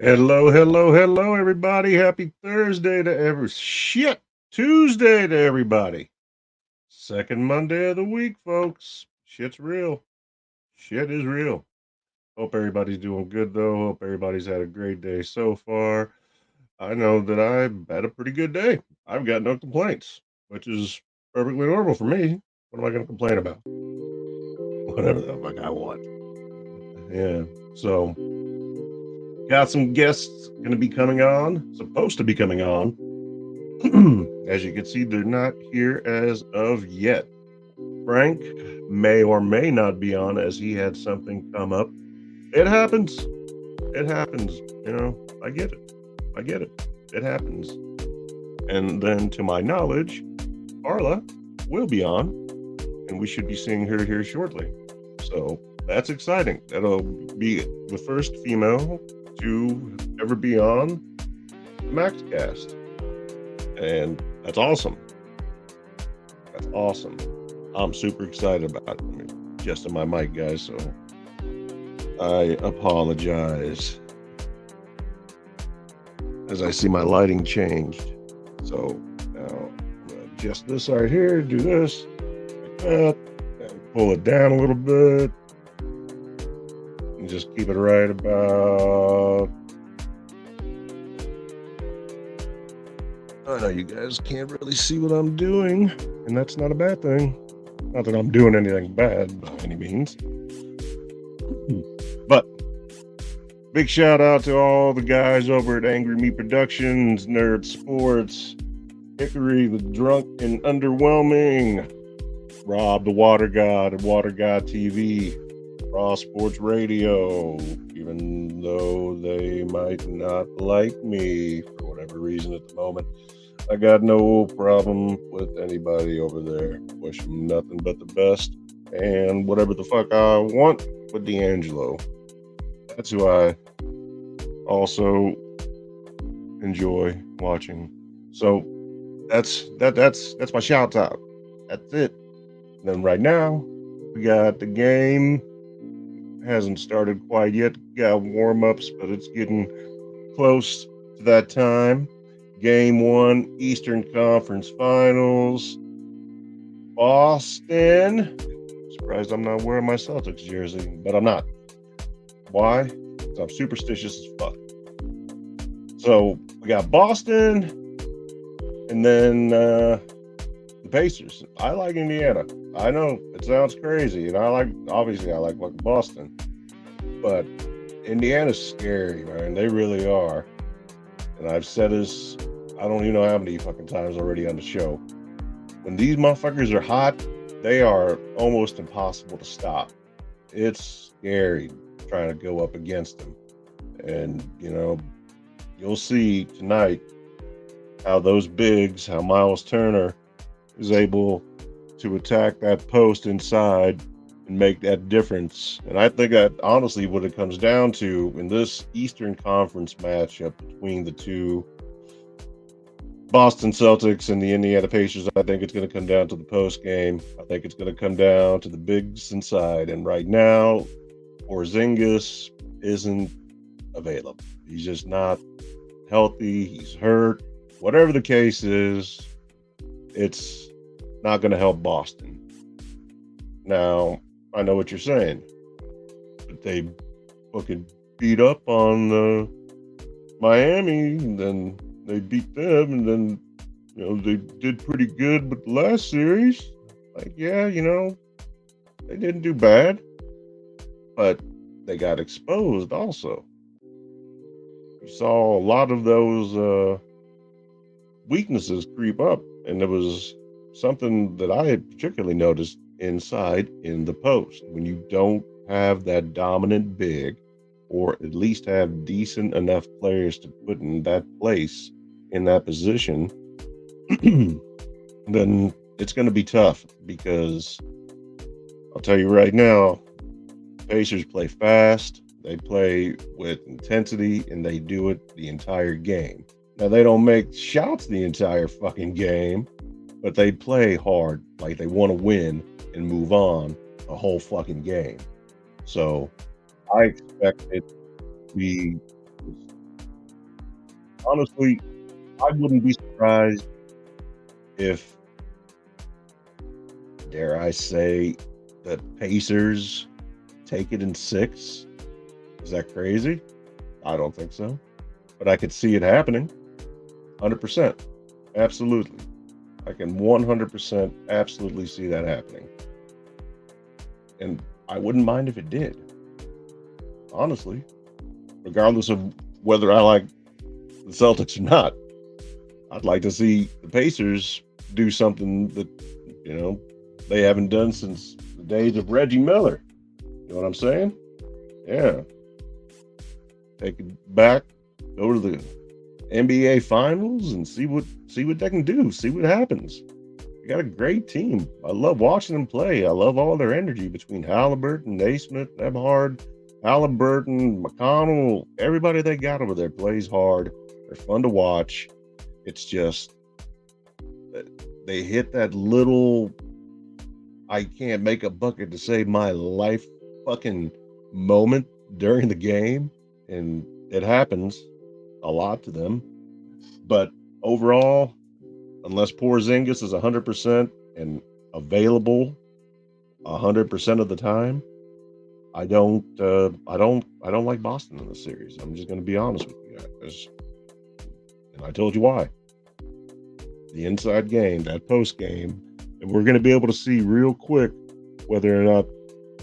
Hello, hello, hello, everybody. Happy Thursday to Tuesday to everybody. Second Monday of the week, folks. Shit's real. Shit is real. Hope everybody's doing good, though. Hope everybody's had a great day so far. I know that I've had a pretty good day. I've got no complaints, which is perfectly normal for me. What am I going to complain about? Whatever the fuck I want. Yeah. So, got some guests going to be coming on, supposed to be coming on. As you can see, they're not here as of yet. Frank may or may not be on as he had something come up. It happens. It happens. I get it. I get it. It happens. And then, to my knowledge, Karla will be on, and we should be seeing her here shortly. So that's exciting. That'll be the first female to ever be on the MaxCast. And that's awesome. That's awesome. I'm super excited about it. I'm adjusting my mic, guys, so I apologize as I see my lighting changed. So now I'm going to adjust this right here, do this, like that, and pull it down a little bit, and just keep it right about. I know you guys can't really see what I'm doing, and that's not a bad thing. Not that I'm doing anything bad by any means. But big shout out to all the guys over at Angry Meat Productions, Nerd Sports, Hickory the Drunk and Underwhelming, Rob the Water God at Water God TV, Raw Sports Radio, even though they might not like me for whatever reason at the moment. I got no problem with anybody over there. Wish them nothing but the best. And whatever the fuck I want with D'Angelo. That's who I also enjoy watching. So that's my shout out. That's it. And then right now we got the game. Hasn't started quite yet. Got warm-ups, but it's getting close to that time. Game 1, Eastern Conference Finals. Boston. Surprised I'm not wearing my Celtics jersey, but I'm not. Why? Because I'm superstitious as fuck. So we got Boston, and then the Pacers. I like Indiana. I know it sounds crazy, and I like fucking Boston, but Indiana's scary, man. They really are. And I've said this, I don't even know how many fucking times already on the show. When these motherfuckers are hot, they are almost impossible to stop. It's scary trying to go up against them. And, you'll see tonight how those bigs, how Miles Turner is able to attack that post inside and make that difference. And I think that honestly what it comes down to in this Eastern Conference matchup between the two Boston Celtics and the Indiana Pacers, I think it's going to come down to the post game. I think it's going to come down to the bigs inside. And right now, Porzingis isn't available. He's just not healthy. He's hurt. Whatever the case is, it's not going to help Boston. Now, I know what you're saying, but they fucking beat up on Miami, and then they beat them, and then they did pretty good with the last series. Like, yeah, they didn't do bad, but they got exposed also. You saw a lot of those weaknesses creep up, and there was something that I had particularly noticed inside in the post. When you don't have that dominant big, or at least have decent enough players to put in that place, in that position, then it's going to be tough, because I'll tell you right now, Pacers play fast, they play with intensity, and they do it the entire game. Now, they don't make shots the entire fucking game, but they play hard, like they want to win and move on the whole fucking game. So I expect it to be honestly, I wouldn't be surprised if, dare I say, the Pacers take it in 6. Is that crazy? I don't think so. But I could see it happening. 100%. Absolutely. I can 100% absolutely see that happening. And I wouldn't mind if it did. Honestly. Regardless of whether I like the Celtics or not. I'd like to see the Pacers do something that, they haven't done since the days of Reggie Miller. You know what I'm saying? Yeah. Take it back, go to the NBA Finals and see what they can do, see what happens. They got a great team. I love watching them play. I love all their energy between Halliburton, Naismith, Nebhard, Halliburton, McConnell. Everybody they got over there plays hard. They're fun to watch. It's just they hit that little I can't make a bucket to save my life fucking moment during the game, and it happens a lot to them. But overall, unless Porzingis is 100% and available 100% of the time, I don't like Boston in this series. I'm just going to be honest with you guys, and I told you why. The inside game, that post game, and we're going to be able to see real quick whether or not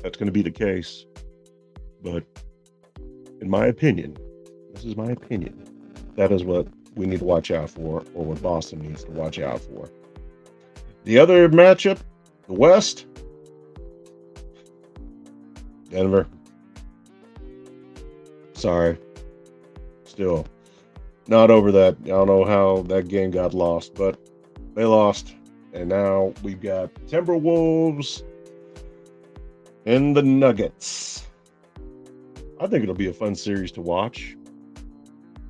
that's going to be the case. But in my opinion, this is my opinion, that is what we need to watch out for, or what Boston needs to watch out for. The other matchup, the West, Denver. Sorry. Still not over that. I don't know how that game got lost, but they lost. And now we've got Timberwolves and the Nuggets. I think it'll be a fun series to watch.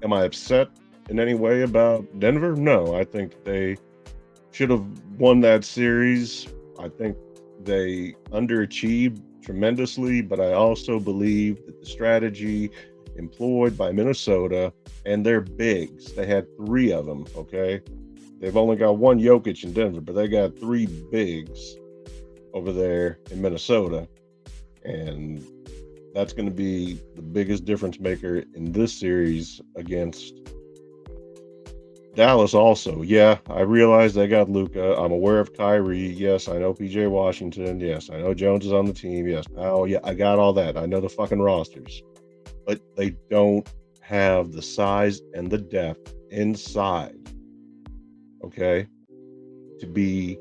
Am I upset in any way about Denver? No, I think they should have won that series. I think they underachieved tremendously, but I also believe that the strategy employed by Minnesota and their bigs, they had 3 of them, okay? They've only got 1 Jokic in Denver, but they got 3 bigs over there in Minnesota. And that's going to be the biggest difference maker in this series against Dallas also. Yeah, I realize they got Luka. I'm aware of Kyrie. Yes, I know PJ Washington. Yes, I know Jones is on the team. Yes. Oh, yeah, I got all that. I know the fucking rosters. But they don't have the size and the depth inside, okay, to be...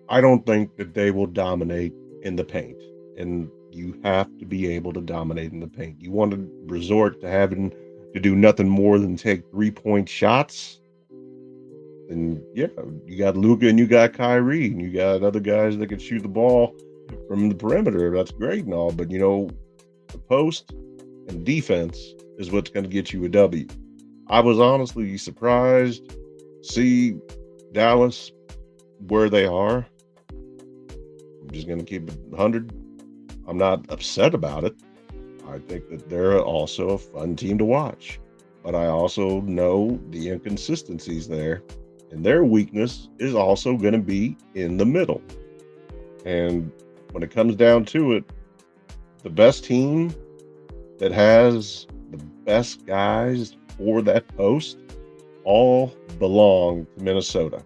I don't think that they will dominate in the paint. And you have to be able to dominate in the paint. You want to resort to having to do nothing more than take 3-point shots, then yeah, you got Luka and you got Kyrie and you got other guys that can shoot the ball from the perimeter. That's great and all, but the post and defense is what's going to get you a W. I was honestly surprised to see Dallas where they are. I'm just going to keep it 100. I'm not upset about it. I think that they're also a fun team to watch. But I also know the inconsistencies there. And their weakness is also going to be in the middle. And when it comes down to it, the best team that has the best guys for that post all belong to Minnesota.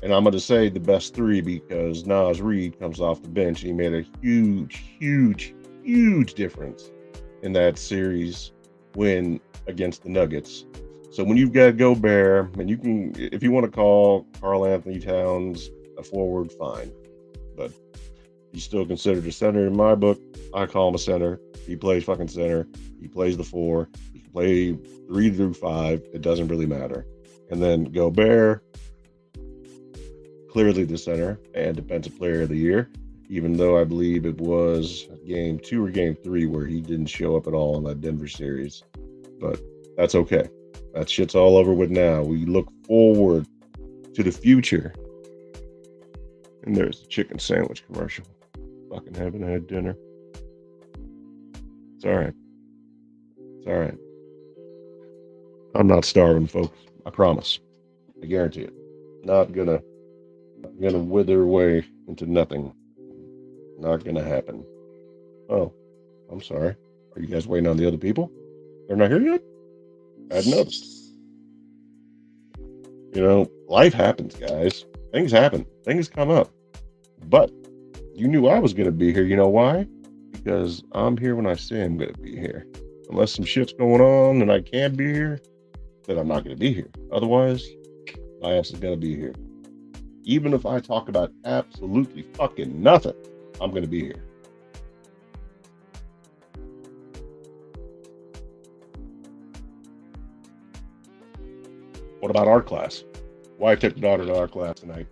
And I'm going to say the best 3 because Naz Reid comes off the bench. He made a huge difference in that series win against the Nuggets. So when you've got Gobert, and you can, if you want to call Karl Anthony Towns a forward, fine. But he's still considered a center in my book. I call him a center. He plays fucking center. He plays the 4. He can play 3 through 5. It doesn't really matter. And then Gobert, clearly the center and defensive player of the year, even though I believe it was game 2 or game 3 where he didn't show up at all in that Denver series. But that's okay. That shit's all over with now. We look forward to the future. And there's the chicken sandwich commercial. Fucking haven't had dinner. It's all right. It's all right. I'm not starving, folks. I promise. I guarantee it. Not gonna wither away into nothing. Not gonna happen. Oh, I'm sorry. Are you guys waiting on the other people? They're not here yet? I hadn't noticed. Life happens, guys. Things happen. Things come up. But you knew I was gonna be here. You know why? Because I'm here when I say I'm gonna be here. Unless some shit's going on and I can't be here, then I'm not gonna be here. Otherwise, my ass is gonna be here. Even if I talk about absolutely fucking nothing, I'm gonna be here. What about art class? Wife took the daughter to art class tonight.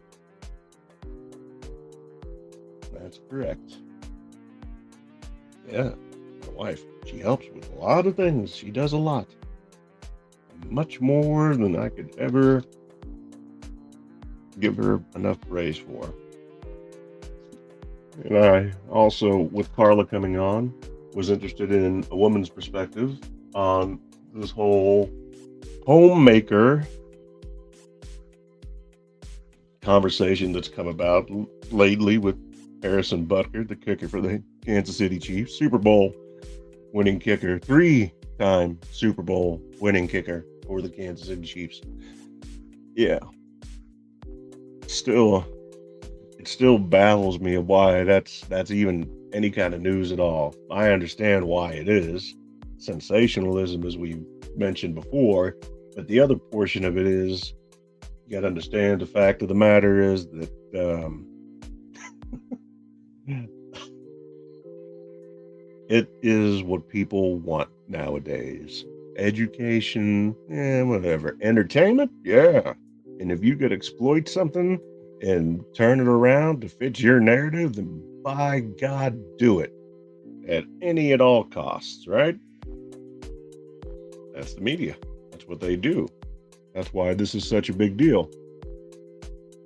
That's correct. Yeah, my wife. She helps with a lot of things. She does a lot. Much more than I could ever give her enough praise for. And I also, with Karla coming on, was interested in a woman's perspective on this whole homemaker conversation that's come about lately with Harrison Butker, the kicker for the Kansas City Chiefs, Super Bowl winning kicker, 3-time Super Bowl winning kicker for the Kansas City Chiefs. Yeah. It still baffles me of why that's even any kind of news at all. I understand why it is sensationalism, as we mentioned before, but the other portion of it is you got to understand the fact of the matter is that it is what people want nowadays. Education, whatever. Entertainment, yeah. And if you could exploit something and turn it around to fit your narrative, then by God, do it at any at all costs, right? That's the media. That's what they do. That's why this is such a big deal.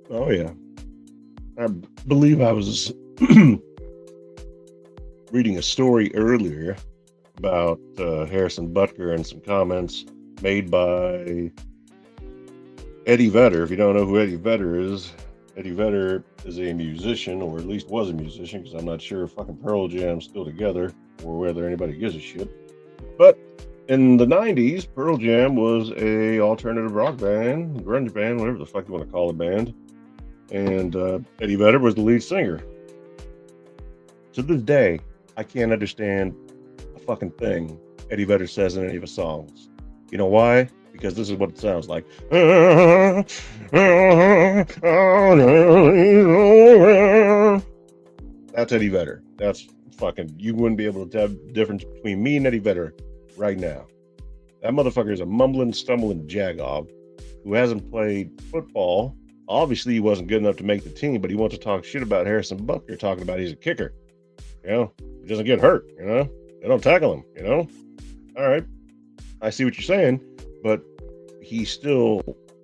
Oh, yeah. I believe I was reading a story earlier about Harrison Butker and some comments made by Eddie Vedder. If you don't know who Eddie Vedder is a musician, or at least was a musician, because I'm not sure if fucking Pearl Jam's still together or whether anybody gives a shit. But in the 90s, Pearl Jam was a alternative rock band, grunge band, whatever the fuck you want to call a band. And Eddie Vedder was the lead singer. To this day, I can't understand a fucking thing Eddie Vedder says in any of his songs. You know why? Because this is what it sounds like. That's Eddie Vedder. That's fucking, you wouldn't be able to tell the difference between me and Eddie Vedder right now. That motherfucker is a mumbling, stumbling jagoff who hasn't played football. Obviously, he wasn't good enough to make the team, but he wants to talk shit about Harrison Butker, talking about he's a kicker. He doesn't get hurt, They don't tackle him, All right. I see what you're saying, but he still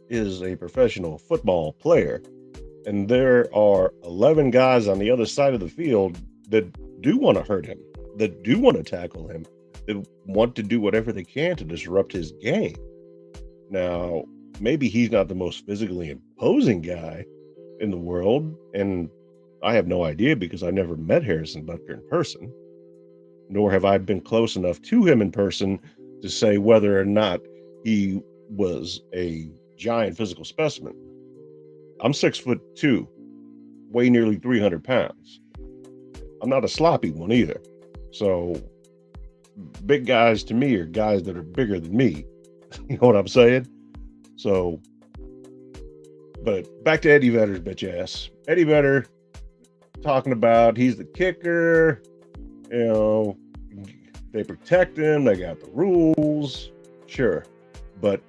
is a professional football player. And there are 11 guys on the other side of the field that do want to hurt him, that do want to tackle him, that want to do whatever they can to disrupt his game. Now, maybe he's not the most physically imposing guy in the world, and I have no idea because I never met Harrison Butker in person, nor have I been close enough to him in person to say whether or not he was a giant physical specimen. I'm 6'2", weigh nearly 300 pounds. I'm not a sloppy one either. So big guys to me are guys that are bigger than me. You know what I'm saying? So, but back to Eddie Vedder's bitch ass. Eddie Vedder talking about he's the kicker. They protect him. They got the rules. Sure. But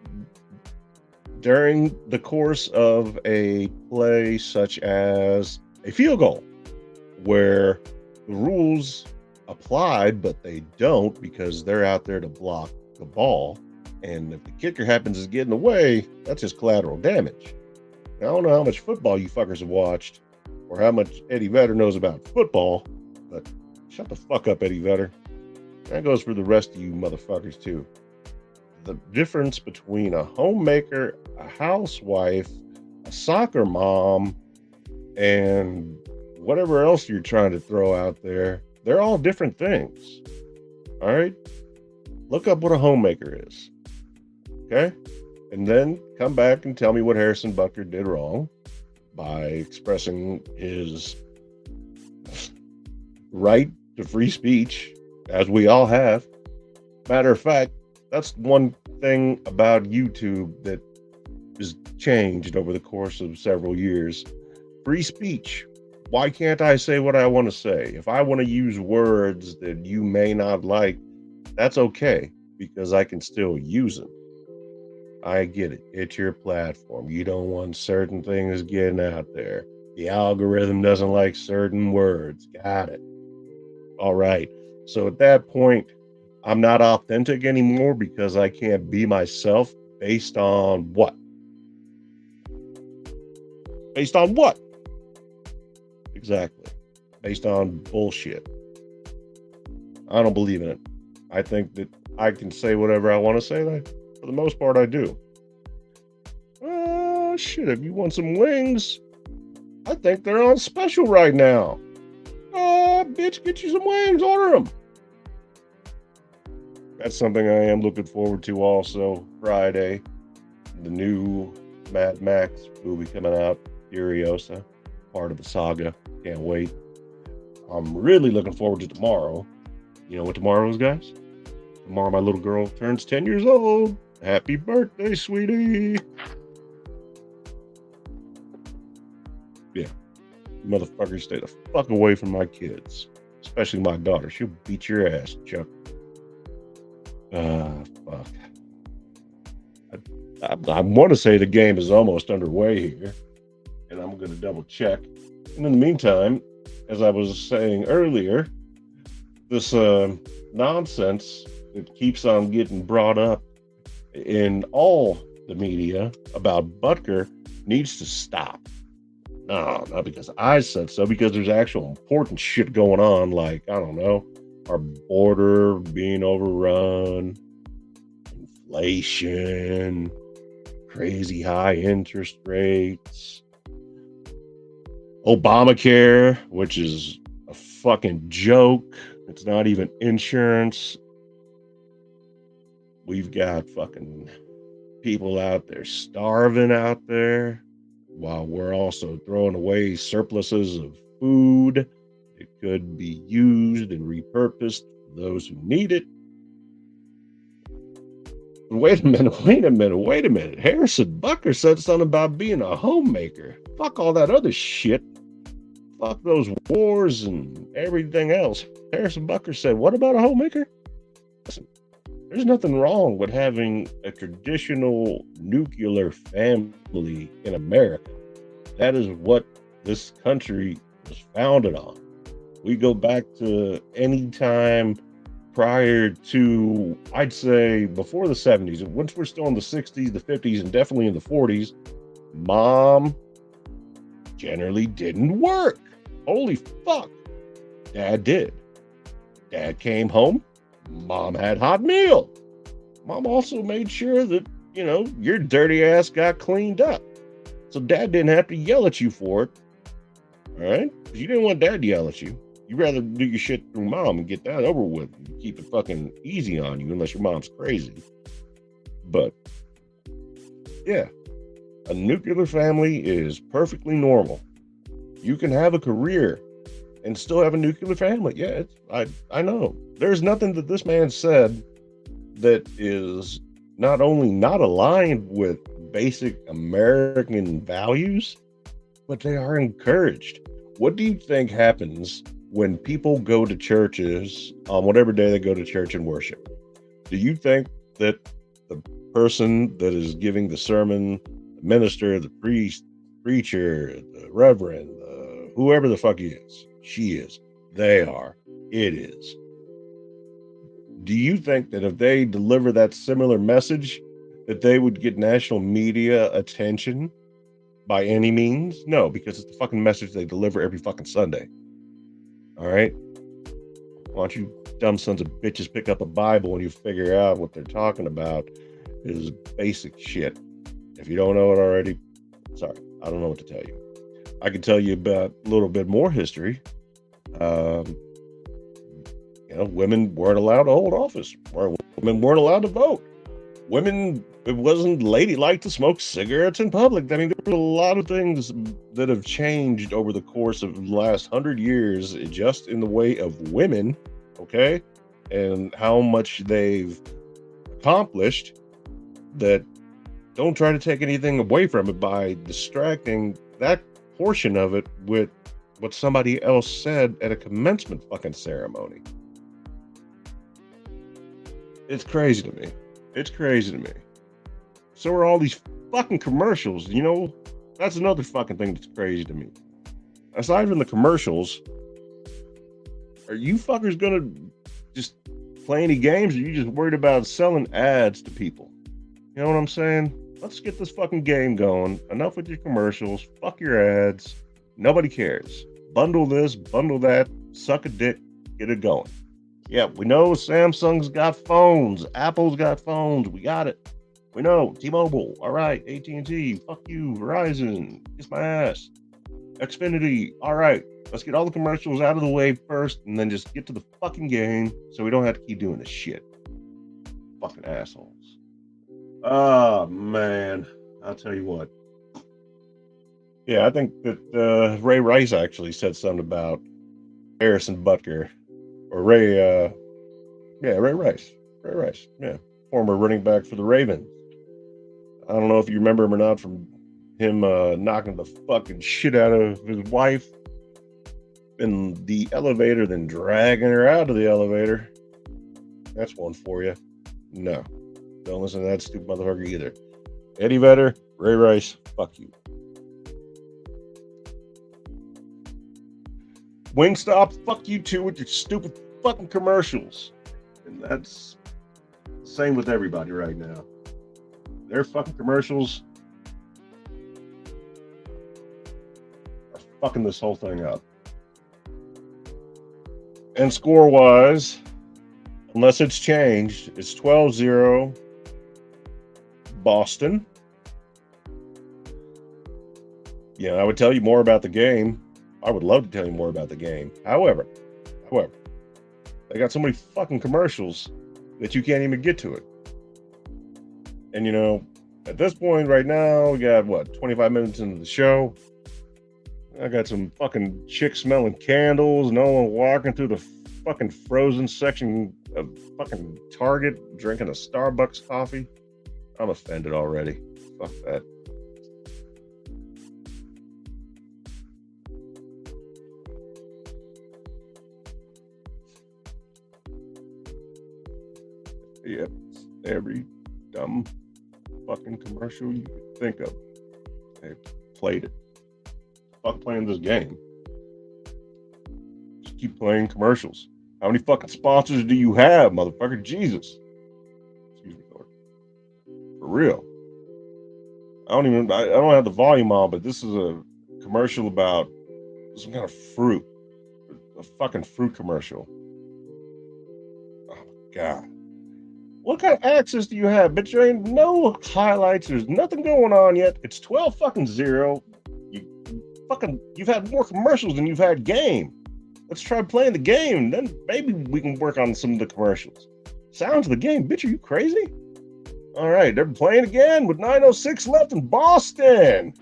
during the course of a play such as a field goal, where the rules applied, but they don't because they're out there to block the ball. And if the kicker happens to get in the way, that's just collateral damage. Now, I don't know how much football you fuckers have watched or how much Eddie Vedder knows about football, but shut the fuck up, Eddie Vedder. That goes for the rest of you motherfuckers too. the difference between a homemaker, a housewife, a soccer mom, and whatever else you're trying to throw out there, they're all different things. All right? Look up what a homemaker is. Okay? And then come back and tell me what Harrison Butker did wrong by expressing his right to free speech, as we all have. Matter of fact, that's one thing about YouTube that has changed over the course of several years. Free speech. Why can't I say what I want to say? If I want to use words that you may not like, that's okay, because I can still use them. I get it. It's your platform. You don't want certain things getting out there. The algorithm doesn't like certain words. Got it. All right. So at that point, I'm not authentic anymore because I can't be myself based on what? Based on what? Exactly. Based on bullshit. I don't believe in it. I think that I can say whatever I want to say. That for the most part, I do. Shit, if you want some wings, I think they're on special right now. Bitch, get you some wings, order them. That's something I am looking forward to also. Friday, the new Mad Max movie coming out, Furiosa, part of the saga. Can't wait. I'm really looking forward to tomorrow. You know what tomorrow is, guys? Tomorrow my little girl turns 10 years old. Happy birthday, sweetie. Yeah. Motherfuckers, stay the fuck away from my kids. Especially my daughter. She'll beat your ass, Chuck. Fuck. I want to say the game is almost underway here. And I'm going to double check. And in the meantime, as I was saying earlier, this nonsense that keeps on getting brought up in all the media about Butker needs to stop. No, not because I said so, because there's actual important shit going on, like, I don't know, our border being overrun, inflation, crazy high interest rates, Obamacare, which is a fucking joke. It's not even insurance. We've got fucking people out there starving out there, while we're also throwing away surpluses of food. It could be used and repurposed for those who need it. Wait a minute. Harrison Butker said something about being a homemaker. Fuck all that other shit. Fuck those wars and everything else. Harrison Butker said, what about a homemaker? Listen, there's nothing wrong with having a traditional nuclear family in America. That is what this country was founded on. We go back to any time prior to, I'd say, before the 70s. And once we're still in the 60s, the 50s, and definitely in the 40s, mom generally didn't work. Holy fuck. Dad did. Dad came home. Mom had hot meal. Mom also made sure that, your dirty ass got cleaned up. So dad didn't have to yell at you for it. All right? Because you didn't want dad to yell at you. You'd rather do your shit through mom and get that over with. And keep it fucking easy on you, unless your mom's crazy. But, yeah. A nuclear family is perfectly normal. You can have a career and still have a nuclear family. Yeah, I know. There's nothing that this man said that is not only not aligned with basic American values, but they are encouraged. What do you think happens when people go to churches on whatever day they go to church and worship? Do you think that the person that is giving the sermon, the minister, the priest, preacher, the reverend, whoever the fuck he is, she is, they are, it is, do you think that if they deliver that similar message, that they would get national media attention by any means? No, because it's the fucking message they deliver every fucking Sunday. All right? Why don't you dumb sons of bitches pick up a Bible and you figure out what they're talking about is basic shit. If you don't know it already, sorry, I don't know what to tell you. I can tell you about a little bit more history. Um, women weren't allowed to hold office. Women weren't allowed to vote. Women, it wasn't ladylike to smoke cigarettes in public. I mean, there were a lot of things that have changed over the course of the last 100 years, just in the way of women, okay, and how much they've accomplished. That don't try to take anything away from it by distracting that portion of it with what somebody else said at a commencement fucking ceremony. It's crazy to me. It's crazy to me. So are all these fucking commercials. That's another fucking thing that's crazy to me. Aside from the commercials, are you fuckers gonna just play any games, or are you just worried about selling ads to people? You know what I'm saying? Let's get this fucking game going. Enough with your commercials. Fuck your ads. Nobody cares. Bundle this, bundle that, suck a dick, get it going. Yeah, we know Samsung's got phones. Apple's got phones. We got it. We know. T-Mobile. All right. AT&T. Fuck you. Verizon. Kiss my ass. Xfinity. All right. Let's get all the commercials out of the way first and then just get to the fucking game so we don't have to keep doing this shit. Fucking assholes. Oh, man. I'll tell you what. Yeah, I think that Ray Rice actually said something about Harrison Butker. Or Ray Rice. Ray Rice, yeah. Former running back for the Ravens. I don't know if you remember him or not from him knocking the fucking shit out of his wife in the elevator, then dragging her out of the elevator. That's one for you. No. Don't listen to that stupid motherfucker either. Eddie Vedder, Ray Rice, fuck you. Wingstop, fuck you too with your stupid fucking commercials. And that's the same with everybody right now. Their fucking commercials are fucking this whole thing up. And score-wise, unless it's changed, it's 12-0 Boston. Yeah, I would tell you more about the game. I would love to tell you more about the game. However, they got so many fucking commercials that you can't even get to it. And at this point right now, we got 25 minutes into the show. I got some fucking chicks smelling candles, no one walking through the fucking frozen section of fucking Target, drinking a Starbucks coffee. I'm offended already. Fuck that. Yep, every dumb fucking commercial you could think of. They played it. Fuck playing this game. Just keep playing commercials. How many fucking sponsors do you have, motherfucker? Jesus. Excuse me, Lord. For real. I don't have the volume on, but this is a commercial about some kind of fruit. A fucking fruit commercial. Oh my God. What kind of access do you have? Bitch, there ain't no highlights. There's nothing going on yet. It's 12-0. You've had more commercials than you've had game. Let's try playing the game. Then maybe we can work on some of the commercials. Sounds of the game. Bitch, are you crazy? All right, they're playing again with 9:06 left in Boston.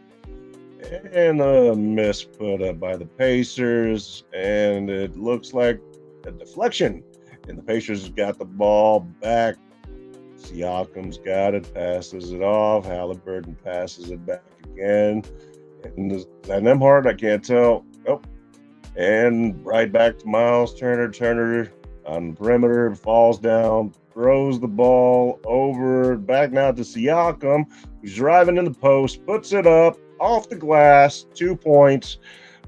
And a miss put up by the Pacers. And it looks like a deflection. And the Pacers got the ball back. Siakam's got it, passes it off. Halliburton passes it back again. And is that Nemhard? I can't tell. Nope. And right back to Miles Turner. Turner on the perimeter, falls down, throws the ball over, back now to Siakam, who's driving in the post, puts it up, off the glass, 2 points.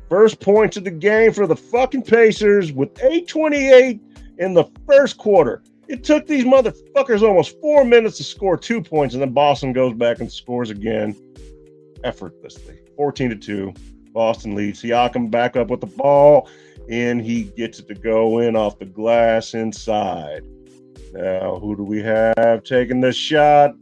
First points of the game for the fucking Pacers with 8:28 in the first quarter. It took these motherfuckers almost 4 minutes to score 2 points, and then Boston goes back and scores again effortlessly. 14-2. Boston leads. Siakam back up with the ball, and he gets it to go in off the glass inside. Now, who do we have taking this shot?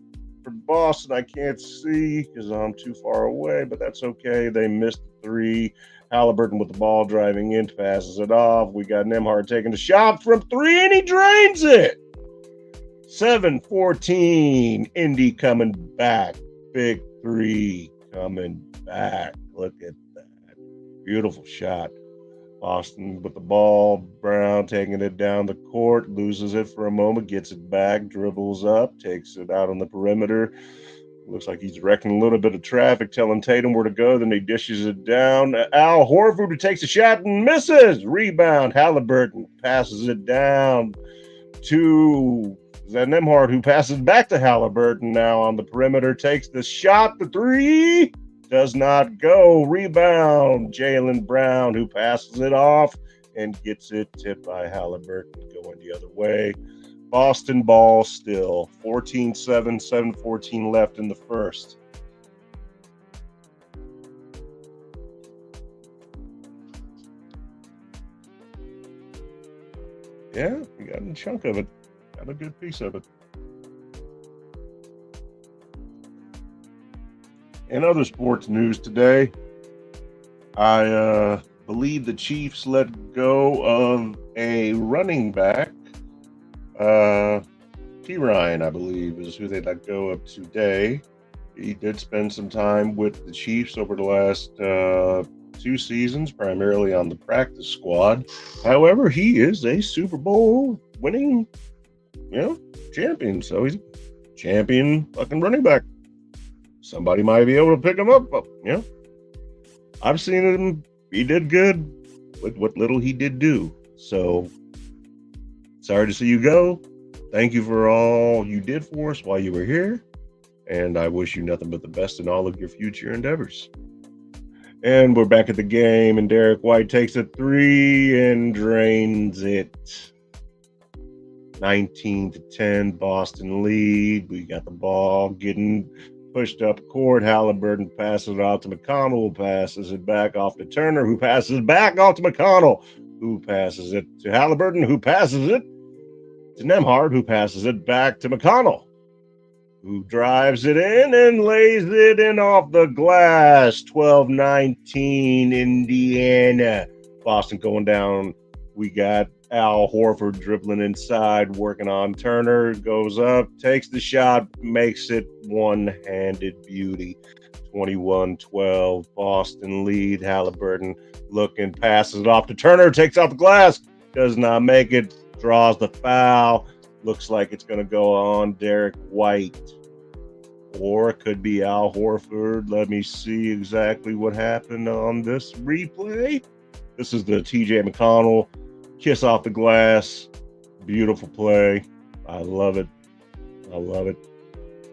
for Boston. I can't see because I'm too far away, but that's okay. They missed the three. Halliburton with the ball driving in, passes it off. We got Nembhard taking the shot from three, and he drains it. 7-14. Indy coming back. Big three coming back. Look at that. Beautiful shot. Boston with the ball. Brown taking it down the court. Loses it for a moment. Gets it back. Dribbles up. Takes it out on the perimeter. Looks like he's wrecking a little bit of traffic, telling Tatum where to go. Then he dishes it down. Al Horford, who takes a shot and misses. Rebound. Halliburton passes it down to Nembhard, who passes back to Halliburton now on the perimeter. Takes the shot. The three does not go. Rebound. Jaylen Brown, who passes it off and gets it tipped by Halliburton going the other way. Boston ball still. 14-7, 7-14 left in the first. Yeah, we got a chunk of it. Got a good piece of it. In other sports news today, I believe the Chiefs let go of a running back. T. Ryan, I believe, is who they let go of today. He did spend some time with the Chiefs over the last 2 seasons, primarily on the practice squad. However, he is a Super Bowl winning, champion. So he's a champion fucking running back. Somebody might be able to pick him up, but I've seen him. He did good with what little he did do. So sorry to see you go. Thank you for all you did for us while you were here. And I wish you nothing but the best in all of your future endeavors. And we're back at the game, and Derek White takes a three and drains it. 19-10, Boston lead. We got the ball getting pushed up court. Halliburton passes it out to McConnell, who passes it back off to Turner, who passes it back off to McConnell, who passes it to Halliburton, who passes it to Nembhard, who passes it back to McConnell, who drives it in and lays it in off the glass. 12-19, Indiana. Boston going down. We got Al Horford dribbling inside, working on Turner, goes up, takes the shot, makes it one-handed beauty. 21-12, Boston lead. Halliburton looking, passes it off to Turner, takes out the glass, does not make it, draws the foul. Looks like it's going to go on Derek White. Or it could be Al Horford. Let me see exactly what happened on this replay. This is the TJ McConnell kiss off the glass. Beautiful play. I love it. I love it.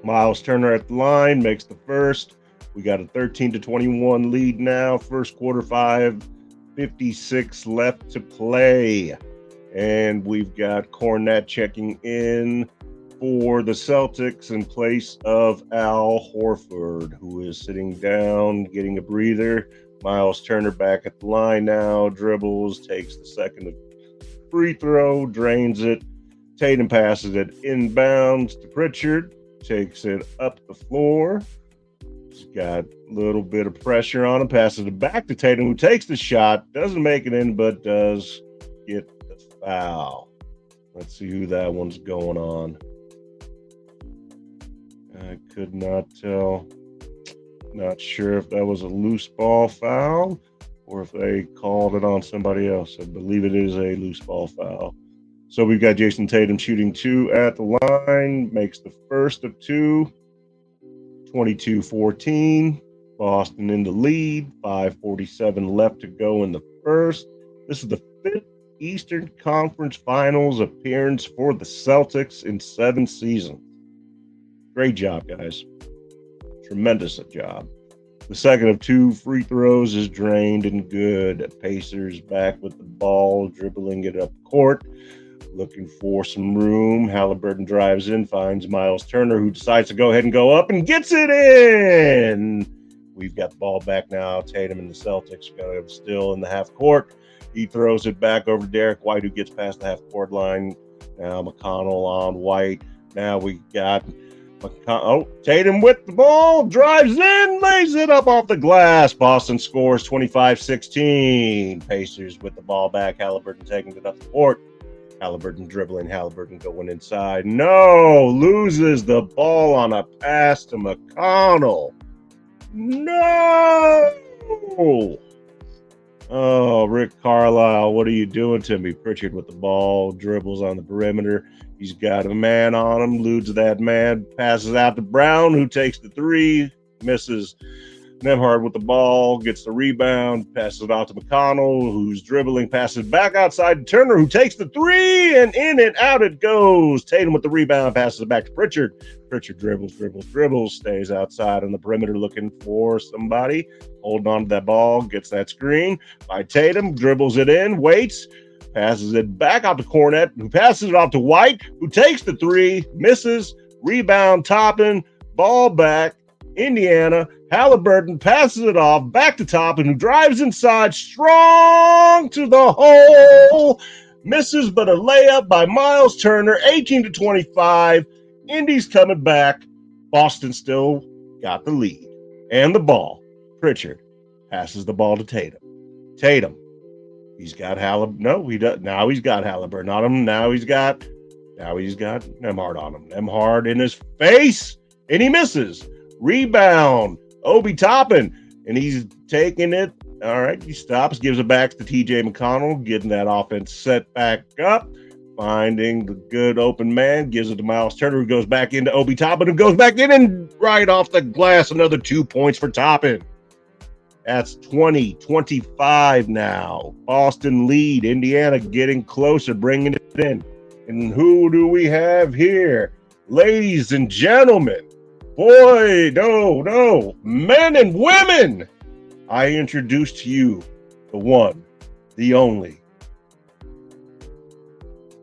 Miles Turner at the line makes the first. We got a 13-21 lead now. First quarter, 5:56 left to play. And we've got Cornette checking in for the Celtics in place of Al Horford, who is sitting down, getting a breather. Miles Turner back at the line now, dribbles, takes the second free throw, drains it. Tatum passes it inbounds to Pritchard, takes it up the floor. He's got a little bit of pressure on him, passes it back to Tatum, who takes the shot, doesn't make it in, but does get the foul. Let's see who that one's going on. I could not tell. Not sure if that was a loose ball foul or if they called it on somebody else. I believe it is a loose ball foul. So we've got Jason Tatum shooting two at the line, makes the first of two. 22-14. Boston in the lead. 5:47 left to go in the first. This is the fifth Eastern Conference Finals appearance for the Celtics in 7 seasons. Great job, guys. Tremendous job. The second of 2 free throws is drained and good. Pacers back with the ball, dribbling it up court, looking for some room. Halliburton drives in, finds Miles Turner, who decides to go ahead and go up and gets it in. We've got the ball back now. Tatum and the Celtics got it still in the half court. He throws it back over to Derek White, who gets past the half court line. Now McConnell on White. Now we got Tatum with the ball, drives in, lays it up off the glass. Boston scores 25-16. Pacers with the ball back. Halliburton taking it up the court. Halliburton dribbling. Halliburton going inside. No, loses the ball on a pass to McConnell. No. Oh, Rick Carlisle, what are you doing to me? Pritchard with the ball, dribbles on the perimeter. He's got a man on him, eludes that man, passes out to Brown, who takes the three, misses. Nembhard with the ball, gets the rebound, passes it out to McConnell, who's dribbling, passes back outside to Turner, who takes the three, and in and out it goes. Tatum with the rebound, passes it back to Pritchard. Pritchard dribbles, stays outside on the perimeter looking for somebody, holding on to that ball, gets that screen by Tatum, dribbles it in, waits, passes it back out to Cornette, who passes it off to White, who takes the three, misses, rebound, Toppin, ball back, Indiana. Halliburton passes it off back to Toppin, who drives inside, strong to the hole, misses, but a layup by Miles Turner, 18-25. Indy's coming back. Boston still got the lead and the ball. Pritchard passes the ball to Tatum. He's got Halliburton. No, he does. Now he's got Halliburton on him. Now he's got Nembhard on him. Nembhard in his face, and he misses. Rebound, Obi Toppin, and he's taking it. All right, he stops, gives it back to TJ McConnell, getting that offense set back up, finding the good open man, gives it to Miles Turner, who goes back into Obi Toppin, who goes back in, and right off the glass, another 2 points for Toppin. That's 20-25 now. Boston lead. Indiana getting closer, bringing it in. And who do we have here? Ladies and gentlemen, boy, no, men and women, I introduce to you the one, the only.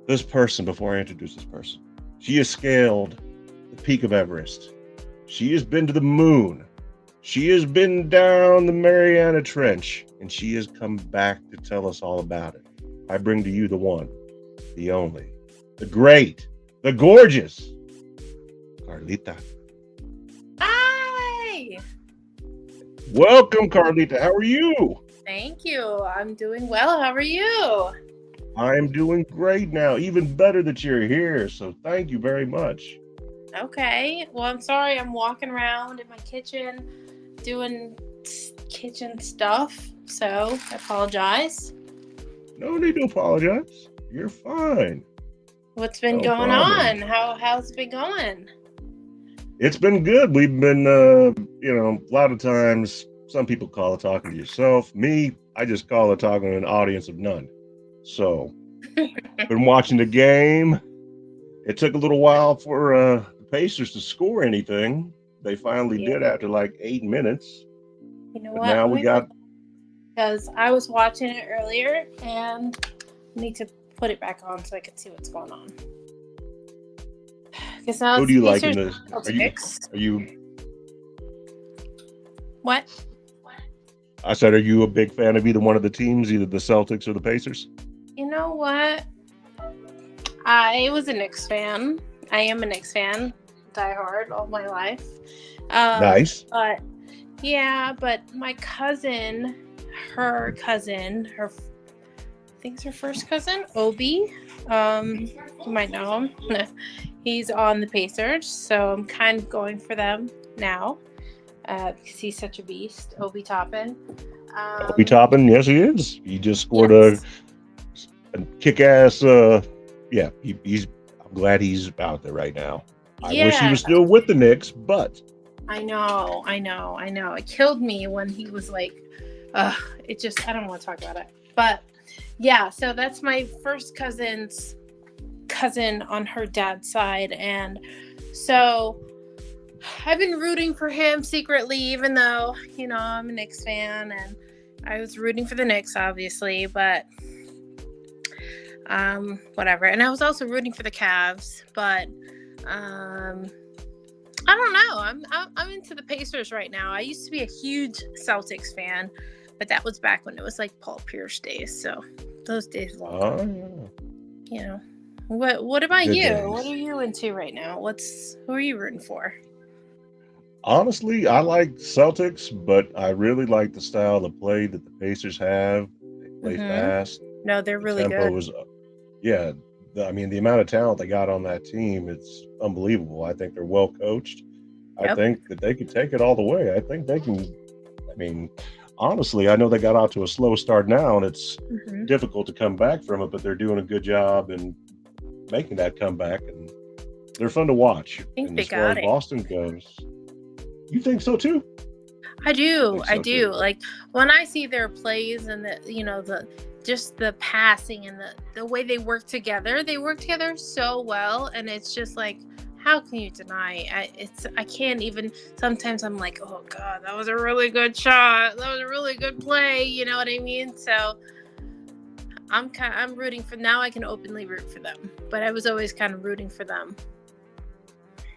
This person, before I introduce this person, she has scaled the peak of Everest. She has been to the moon. She has been down the Mariana Trench, and she has come back to tell us all about it. I bring to you the one, the only, the great, the gorgeous, Carlita. Hi! Welcome, Carlita. How are you? Thank you. I'm doing well. How are you? I'm doing great now. Even better that you're here, so thank you very much. Okay. Well, I'm sorry. I'm walking around in my kitchen doing kitchen stuff, so I apologize. No need to apologize. You're fine. What's been No going problem. on? How's it been going? It's been good. We've been, a lot of times, some people call it talking to yourself. Me, I just call it talking to an audience of none. So, been watching the game. It took a little while for the Pacers to score anything. They finally did after like 8 minutes. You know But what? now we got... Because I was watching it earlier and I need to put it back on so I can see what's going on. Now who do you like in this? Are you? What? I said, are you a big fan of either one of the teams, either the Celtics or the Pacers? You know what? I was a Knicks fan. I am a Knicks fan. Die hard all my life. Nice. But my cousin, I think it's her first cousin, Obi. You might know him. He's on the Pacers, so I'm kind of going for them now because he's such a beast, Obi Toppin. Obi Toppin, yes, he is. He just scored a kick-ass. He's. I'm glad he's out there right now. I wish he was still with the Knicks, but I know. It killed me when he was like, it just, I don't want to talk about it. But yeah, so that's my first cousin's cousin on her dad's side. And so I've been rooting for him secretly, even though, I'm a Knicks fan and I was rooting for the Knicks, obviously, but whatever. And I was also rooting for the Cavs, but I don't know. I'm into the Pacers right now. I used to be a huge Celtics fan, but that was back when it was like Paul Pierce days. So those days long. What about Good you? What days. are you into right now? Who are you rooting for? Honestly, I like Celtics, but I really like the style of play that the Pacers have. They play Mm-hmm. fast. No, they're The really good. tempo is, yeah. I mean, the amount of talent they got on that team, it's unbelievable. I think they're well coached. I Yep. think that they could take it all the way. I think they can. I mean, honestly, I know they got out to a slow start now, and it's Mm-hmm. difficult to come back from it, but they're doing a good job in making that comeback, and they're fun to watch. I think And they as far got as it. Boston goes, you think so too? I I do. think I so do. too. Like when I see their plays and the just the passing and the way they work together so well, and it's just like, how can you deny? I can't even. Sometimes I'm like, oh god, that was a really good shot. That was a really good play. You know what I mean? So I'm rooting for now. I can openly root for them, but I was always kind of rooting for them.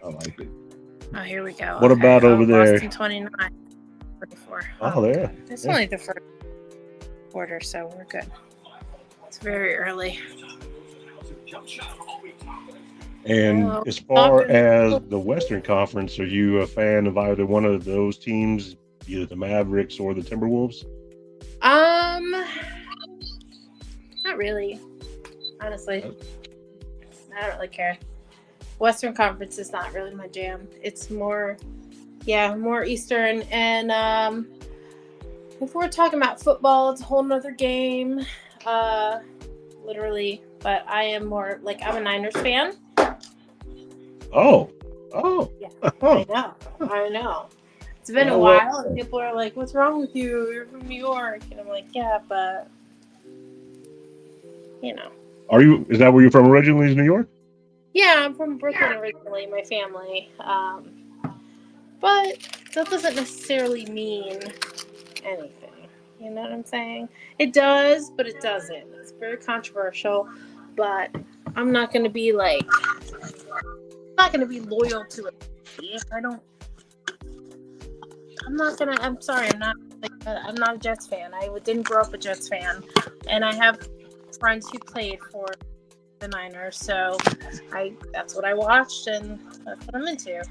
I like it. Oh, here we go. What Okay. about Oh, over Boston there? 29. 44. Oh, Oh, there. it's Yeah. only the first quarter, so we're good. It's very early. And Oh, as far talking. as the Western Conference, are you a fan of either one of those teams, either the Mavericks or the Timberwolves? Not really. Honestly, Uh, I don't really care. Western Conference is not really my jam. It's more, yeah, more Eastern. And if we're talking about football, it's a whole nother game. Uh, Literally. But I am more like I'm a Niners fan. Oh, oh, Yeah, huh. I know. I know. It's been a Oh, well, while, and people are like, "What's wrong with you? You're from New York," and I'm like, "Yeah, but you know." are you? Is that where you're from originally? Is New York? Yeah, I'm from Brooklyn originally, my family. But that doesn't necessarily mean anything. You know what I'm saying? It does, but it doesn't. It's very controversial, but I'm not going to be like, I'm not going to be loyal to it. If I don't, I'm not going to, I'm sorry, I'm not a Jets fan. I didn't grow up a Jets fan. And I have friends who played for the Niners, so that's what I watched, and that's what I'm into,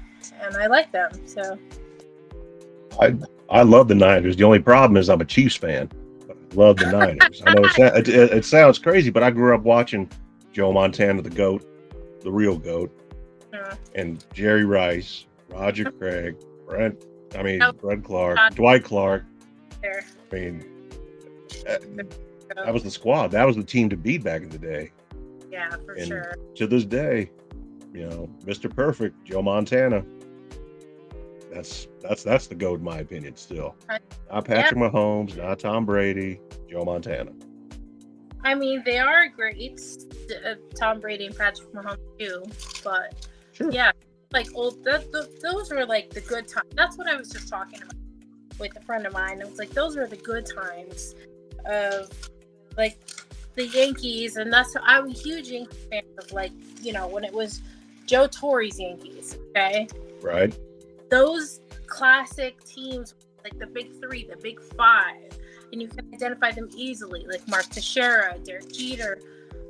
and I like them. So I love the Niners. The only problem is I'm a Chiefs fan. But I love the Niners. I know it sounds crazy, but I grew up watching Joe Montana, the GOAT, the real GOAT, uh, and Jerry Rice, Roger Craig, that Fred Clark, was Dwight Clark. there. I mean, uh, that was the squad. That was the team to beat back in the day. Yeah, for And sure. to this day, Mr. Perfect, Joe Montana. That's the GOAT in my opinion. Still, not Yeah, Patrick Mahomes, not Tom Brady, Joe Montana. I mean they are great, Tom Brady and Patrick Mahomes too, but Sure. yeah, like those were like the good times. That's what I was just talking about with a friend of mine. It was like those were the good times of like the Yankees, and I'm a huge Yankee fan of like when it was Joe Torre's Yankees. Okay, Right. those classic teams like the big three, the big five, and you can identify them easily, like Mark Teixeira, Derek Jeter,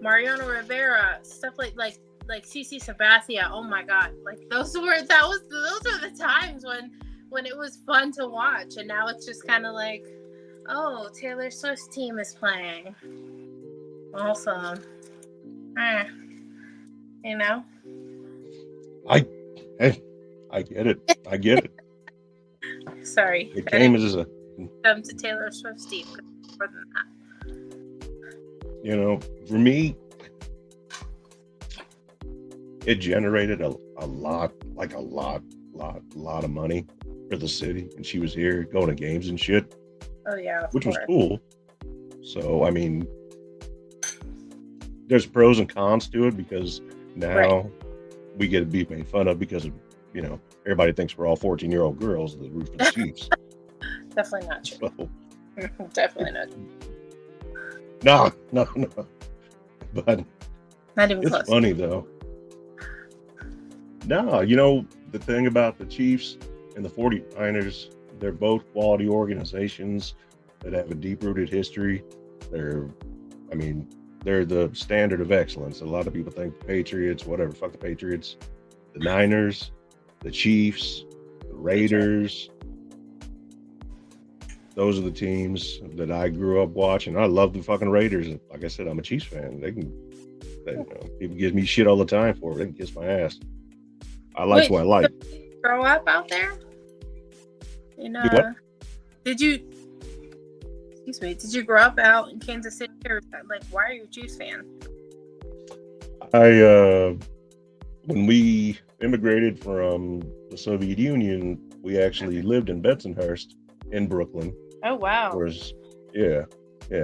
Mariano Rivera, stuff like CC Sabathia. Oh my God, like those are the times when it was fun to watch, and now it's just kind of like, oh, Taylor Swift's team is playing. Awesome. Eh, you know? I hey, I get it. I get it. Sorry. It I came didn't as come to Taylor Swift's team. More than for me, it generated a lot, like lot of money for the city. And she was here going to games and shit, that. Oh, yeah, of which was course. cool. So, I mean, there's pros and cons to it because now Right. we get to be made fun of because of, everybody thinks we're all 14-year-old girls that root for the Chiefs. Definitely not true. So, Definitely not true. no. But Not even it's close. funny though. No, the thing about the Chiefs and the 49ers, they're both quality organizations that have a deep rooted history. I mean, they're the standard of excellence. A lot of people think the Patriots, whatever, fuck the Patriots, the Niners, the Chiefs, the Raiders. Those are the teams that I grew up watching. I love the fucking Raiders. Like I said, I'm a Chiefs fan. People give me shit all the time for it. They can kiss my ass. I like what I like. Did you grow up out there? Did you? Excuse me. Did you grow up out in Kansas City, or like, why are you a Chiefs fan? When we immigrated from the Soviet Union, we actually lived in Bensonhurst in Brooklyn. Oh wow! Yeah.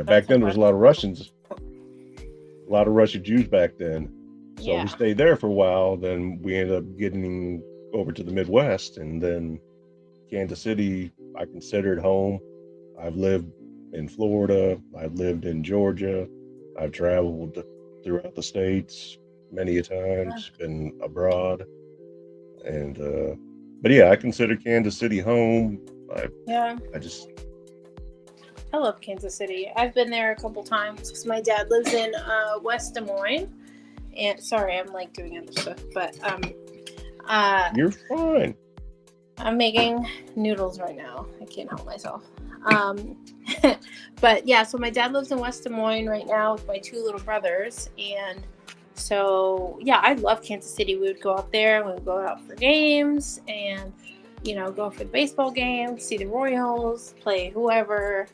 Back then there was a lot of Russians, a lot of Russian Jews back then. So we stayed there for a while. Then we ended up getting over to the Midwest, and then Kansas City I considered home. I've lived in Florida. I've lived in Georgia. I've traveled throughout the states many a times, been abroad. And but yeah, I consider Kansas City home. I love Kansas City. I've been there a couple times because my dad lives in West Des Moines. And sorry, I'm like doing other stuff, but you're fine. I'm making noodles right now. I can't help myself. But yeah, so my dad lives in West Des Moines right now with my two little brothers, and so yeah, I love Kansas City. We would go up there, we would go out for games, and go for the baseball games, see the Royals, play whoever.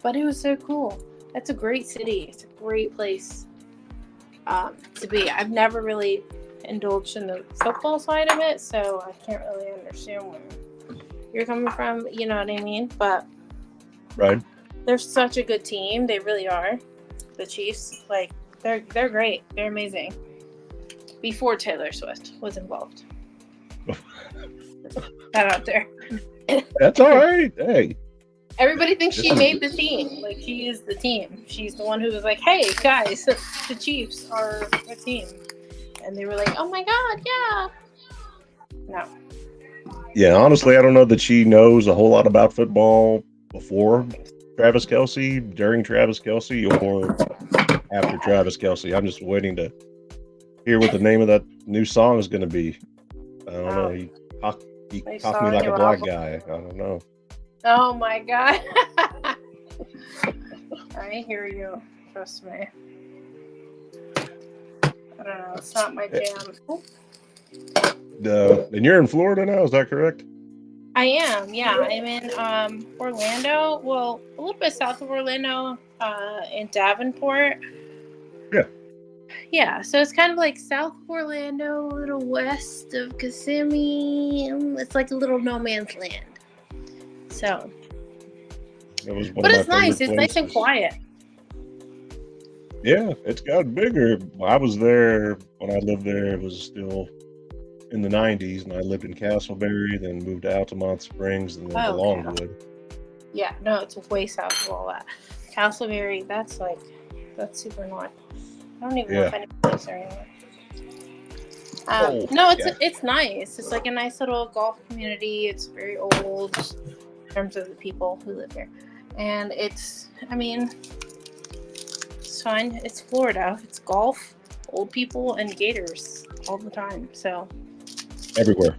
But it was so cool. That's a great city. It's a great place to be. I've never really indulged in the football side of it, so I can't really understand where you're coming from. You know what I mean? But right, they're such a good team. They really are. The Chiefs, like they're great. They're amazing. Before Taylor Swift was involved. That out there. That's all right. Hey. Everybody thinks she made the team. Like, she is the team. She's the one who was like, hey, guys, the Chiefs are a team. And they were like, oh, my God, yeah. No. Yeah, honestly, I don't know that she knows a whole lot about football before Travis Kelce, during Travis Kelce, or after Travis Kelce. I'm just waiting to hear what the name of that new song is going to be. I don't know. He talked me like a black guy. I don't know. Oh my God. I hear you. Trust me. I don't know. It's not my jam. And you're in Florida now, is that correct? I am, yeah. I'm in Orlando. Well, a little bit south of Orlando, in Davenport. Yeah. Yeah, so it's kind of like south of Orlando, a little west of Kissimmee. It's like a little no man's land. So, but it's nice. It's nice and quiet. Yeah, it's got bigger. I was there when I lived there. It was still in the 90s, and I lived in Castleberry, then moved to Altamont Springs, and then to Longwood. Yeah, no, it's way south of all that. Castleberry, that's super north. I don't even know if anyone lives there anymore. No, it's nice. It's like a nice little golf community. It's very old in terms of the people who live here. And it's fine. It's Florida. It's golf, old people, and gators all the time. So everywhere.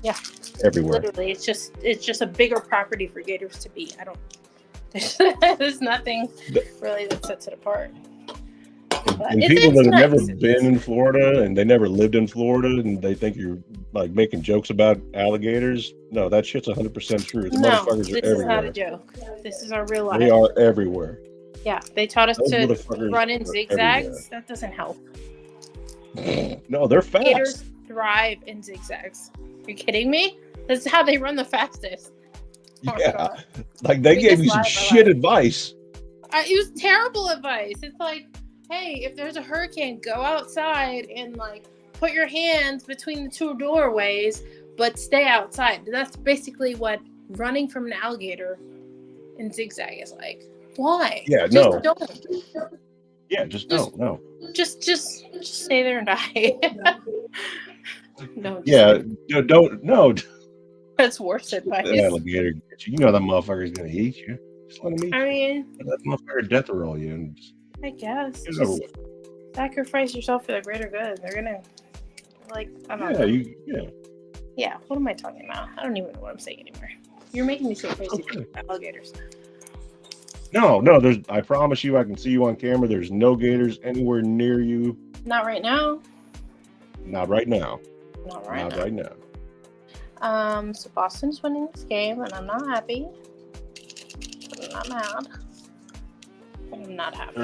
Yeah. Everywhere. Literally, it's just a bigger property for gators to be. There's nothing really that sets it apart. And people that have never been in Florida and they never lived in Florida and they think you're like making jokes about alligators, no, that shit's 100% true. The motherfuckers are everywhere. This is not a joke. This is our real life. They are everywhere. Yeah, they taught us to run in zigzags. Everywhere. That doesn't help. No, they're fast. Gators thrive in zigzags. Are you kidding me? This is how they run the fastest. Yeah, like they gave you some shit advice. It was terrible advice. It's like, hey, if there's a hurricane, go outside and like put your hands between the two doorways, but stay outside. That's basically what running from an alligator in zigzag is like. Why? Yeah, just don't. Yeah, just don't. No. Just stay there and die. No. Yeah, don't. No. That's worse advice. The alligator gets you. You know that motherfucker's gonna eat you. Just let him eat you. I mean, that motherfucker death roll you. And I guess. Get it over Just with. sacrifice yourself for the greater good. They're gonna, like, I don't Yeah, know. yeah. Yeah, what am I talking about? I don't even know what I'm saying anymore. You're making me so crazy Okay. about alligators. No, there's. I promise you, I can see you on camera. There's no gators anywhere near you. Not right now. Not right now. Not right Not now. right now. So Boston's winning this game, and I'm not happy. I'm not mad. I'm not happy.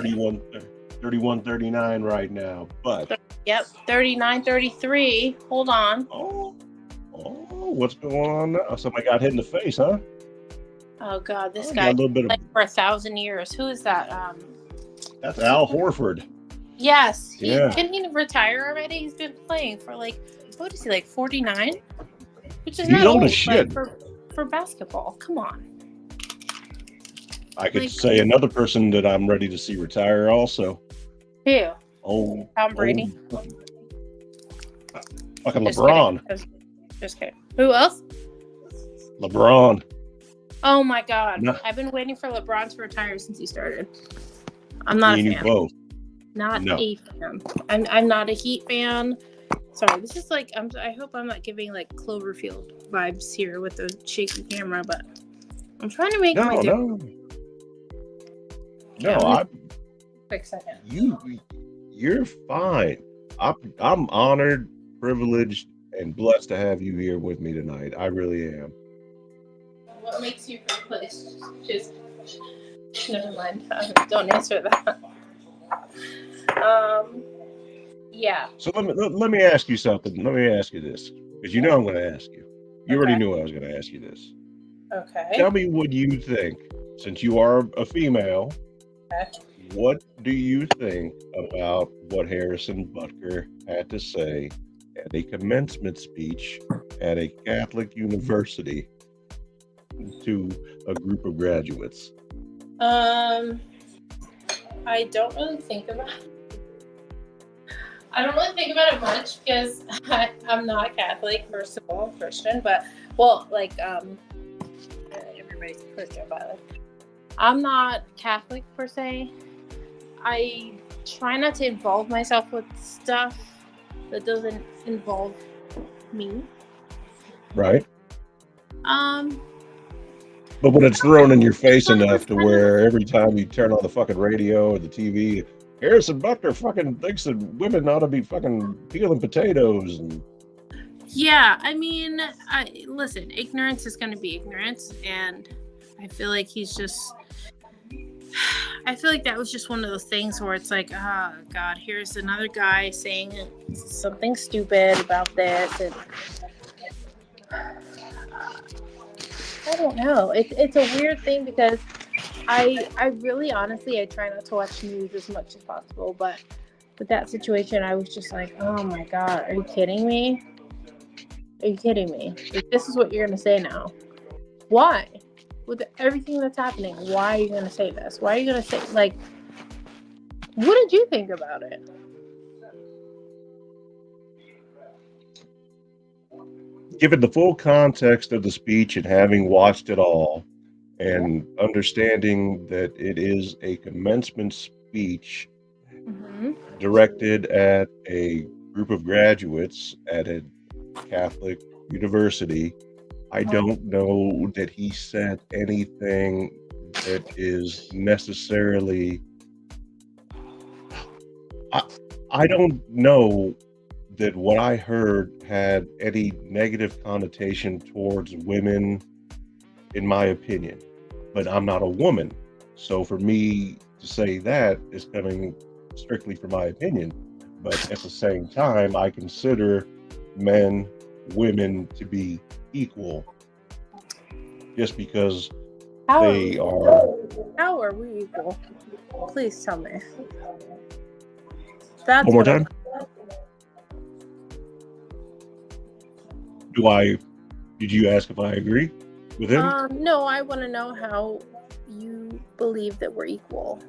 31-39 right now. But Yep, 39-33. Hold on. oh, what's going on now? Somebody got hit in the face, huh? Oh God, this Got guy a little bit of. played for 1,000 years. Who is that? That's Al Horford. Yes. Yeah. Can he retire already? He's been playing for like, what is he, like 49? Which is He's not old old, as shit. for basketball. Come on. I could Like- say another person that I'm ready to see retire also. Who? Oh, Tom Brady. Fucking Just LeBron. kidding. Just kidding. Who else? LeBron. Oh my God. No. I've been waiting for LeBron to retire since he started. I'm not Me a and you fan. both. Not No. a fan. I'm not a Heat fan. Sorry, this is like I hope I'm not giving like Cloverfield vibes here with the shaky camera, but I'm trying to make my No. Yeah, No, quick second. you're fine. I'm honored, privileged, and blessed to have you here with me tonight. I really am. What makes you privileged? Just never mind. Don't answer that. Yeah. So let me ask you something. Let me ask you this, because you know I'm going to ask you. You already Okay. knew I was going to ask you this. Okay. Tell me what you think, since you are a female. Okay. What do you think about what Harrison Butker had to say at a commencement speech at a Catholic university to a group of graduates? I don't really think about it. I don't really think about it much because I'm not Catholic, first of all, Christian, but everybody's Christian, but I'm not Catholic per se. I try not to involve myself with stuff that doesn't involve me. Right. But when it's thrown in your face enough to where every time you turn on the fucking radio or the TV, Harrison Butker fucking thinks that women ought to be fucking peeling potatoes. And yeah, I mean, listen, ignorance is going to be ignorance, and I feel like I feel like that was just one of those things where it's like, oh God, here's another guy saying something stupid about this, and I don't know. It's a weird thing because I really honestly I try not to watch news as much as possible, but with that situation I was just like, oh my God, are you kidding me? Are you kidding me? Like, this is what you're gonna say now. Why? With everything that's happening, why are you gonna say this? Why are you gonna say, like, what did you think about it? given the full context of the speech and having watched it all and understanding that it is a commencement speech directed at a group of graduates at a Catholic university, I don't know that he said anything that is necessarily. I don't know that what I heard had any negative connotation towards women, in my opinion. But I'm not a woman, so for me to say that is coming strictly from my opinion. But at the same time, I consider men, women to be equal, just because they are. How are we equal? Please tell me. That's One more time. Did you ask if I agree with him? No, I want to know how you believe that we're equal.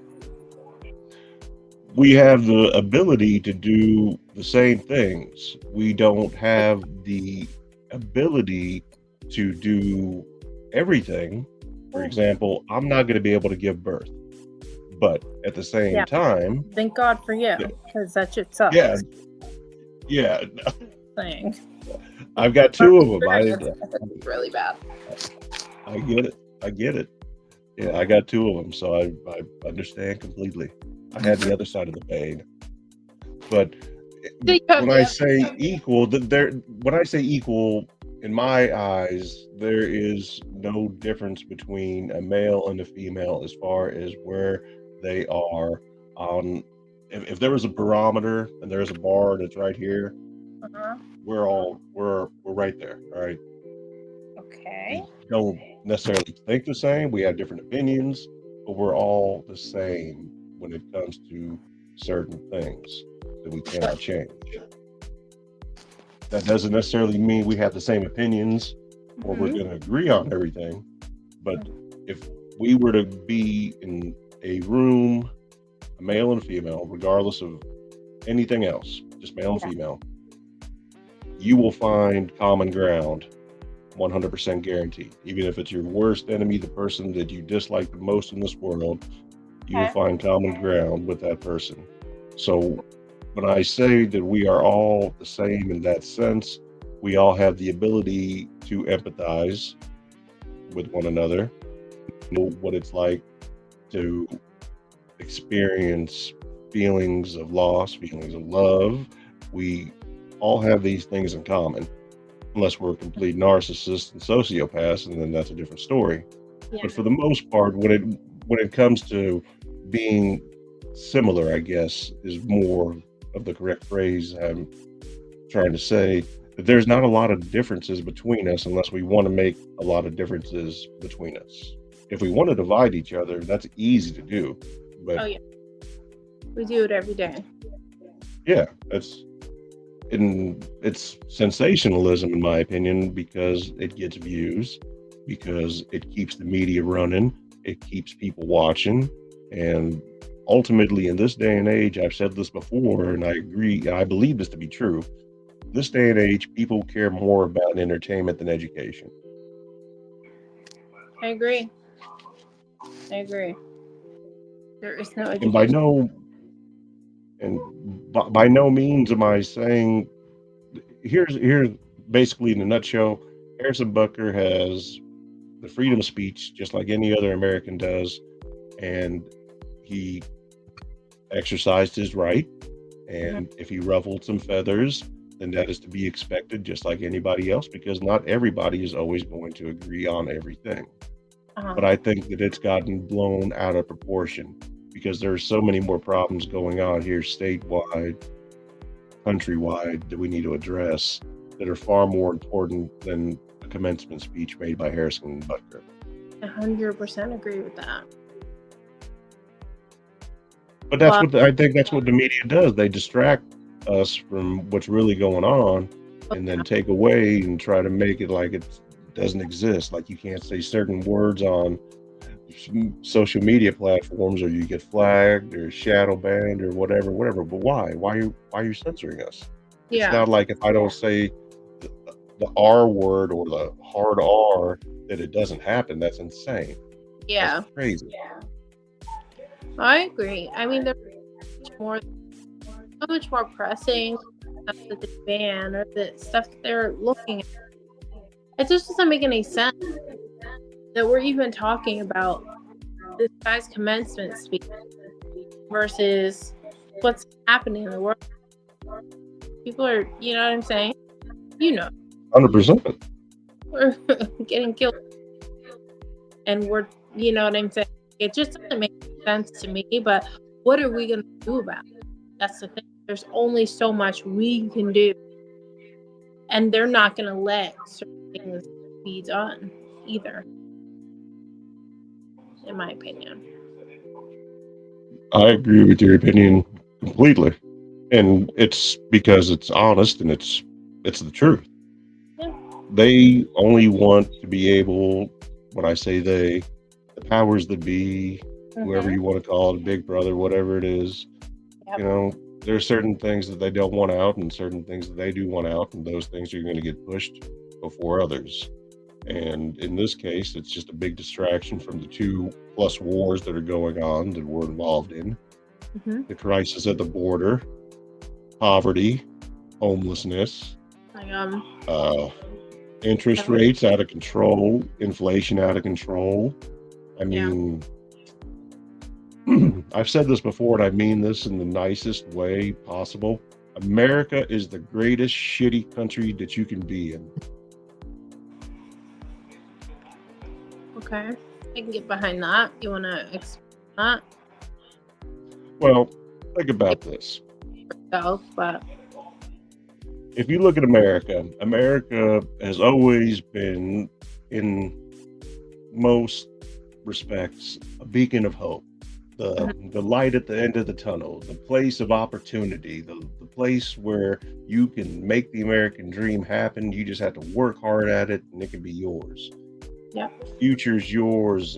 We have the ability to do the same things. We don't have the ability to do everything. For example, I'm not going to be able to give birth, But at the same Yeah. time, Thank God for you, because that shit sucks. yeah, yeah, Thing. I've got two of them. It's really bad. I get it. I get it. Yeah, I got two of them, so I understand completely. I had the other side of the pain, but when I say equal, when I say equal, in my eyes, there is no difference between a male and a female as far as where they are on. If there was a barometer and there's a bar and it's right here, we're right there. All right. Okay. We don't necessarily think the same. We have different opinions, but we're all the same when it comes to certain things that we cannot change. That doesn't necessarily mean we have the same opinions or we're going to agree on everything. But if we were to be in a room, a male and a female, regardless of anything else, just male and female, you will find common ground, 100% guaranteed. Even if it's your worst enemy, the person that you dislike the most in this world, you will find common ground with that person. So when I say that we are all the same in that sense, we all have the ability to empathize with one another, know what it's like to experience feelings of loss, feelings of love. We all have these things in common, unless we're complete narcissists and sociopaths, and then that's a different story. Yeah. But for the most part, when it comes to being similar, I guess, is more of the correct phrase I'm trying to say, that there's not a lot of differences between us unless we want to make a lot of differences between us. If we want to divide each other, that's easy to do. But oh yeah, we do it every day. Yeah, it's sensationalism in my opinion, because it gets views, because it keeps the media running, it keeps people watching, and ultimately in this day and age, I've said this before and I agree, I believe this to be true. This day and age, people care more about entertainment than education. I agree. There is no education. And by no means am I saying, here's basically in a nutshell, Harrison Butker has the freedom of speech just like any other American does, and he exercised his right, and if he ruffled some feathers, then that is to be expected just like anybody else, because not everybody is always going to agree on everything. But I think that it's gotten blown out of proportion because there's so many more problems going on here statewide, countrywide, that we need to address that are far more important than a commencement speech made by Harrison Butker. 100% agree with that. But I think that's what the media does. They distract us from what's really going on, and then take away and try to make it like it doesn't exist. Like you can't say certain words on social media platforms, or you get flagged or shadow banned or whatever. But why? Why are you censoring us? Yeah. It's not like if I don't say the R word or the hard R that it doesn't happen. That's insane. Yeah. That's crazy. Yeah. I agree. I mean, there's so much more pressing stuff that they ban, or the stuff that they're looking at. It just doesn't make any sense that we're even talking about this guy's commencement speech versus what's happening in the world. People are, you know what I'm saying? 100%. We're getting killed. And we're, you know what I'm saying? It just doesn't make sense to me, but what are we going to do about it? That's the thing. There's only so much we can do. And they're not going to let certain things be done either, in my opinion. I agree with your opinion completely. And it's because it's honest and it's the truth. Yeah. They only want to be able, when I say they, the powers that be, whoever you want to call it, Big Brother, whatever it is, there are certain things that they don't want out and certain things that they do want out, and those things are going to get pushed before others. And in this case, it's just a big distraction from the two plus wars that are going on that we're involved in, Hmm. the crisis at the border, poverty, homelessness, Like uh, interest rates out of control, inflation out of control. I yeah. mean, I've said this before, and I mean this in the nicest way possible. America is the greatest shitty country that you can be in. Okay. I can get behind that. You want to explain that? Well, think about this. So, but If you look at America, America has always been, in most respects, a beacon of hope. The light at the end of the tunnel, the place of opportunity, the place where you can make the American dream happen. You just have to work hard at it, and it can be yours. yeah. The future's yours.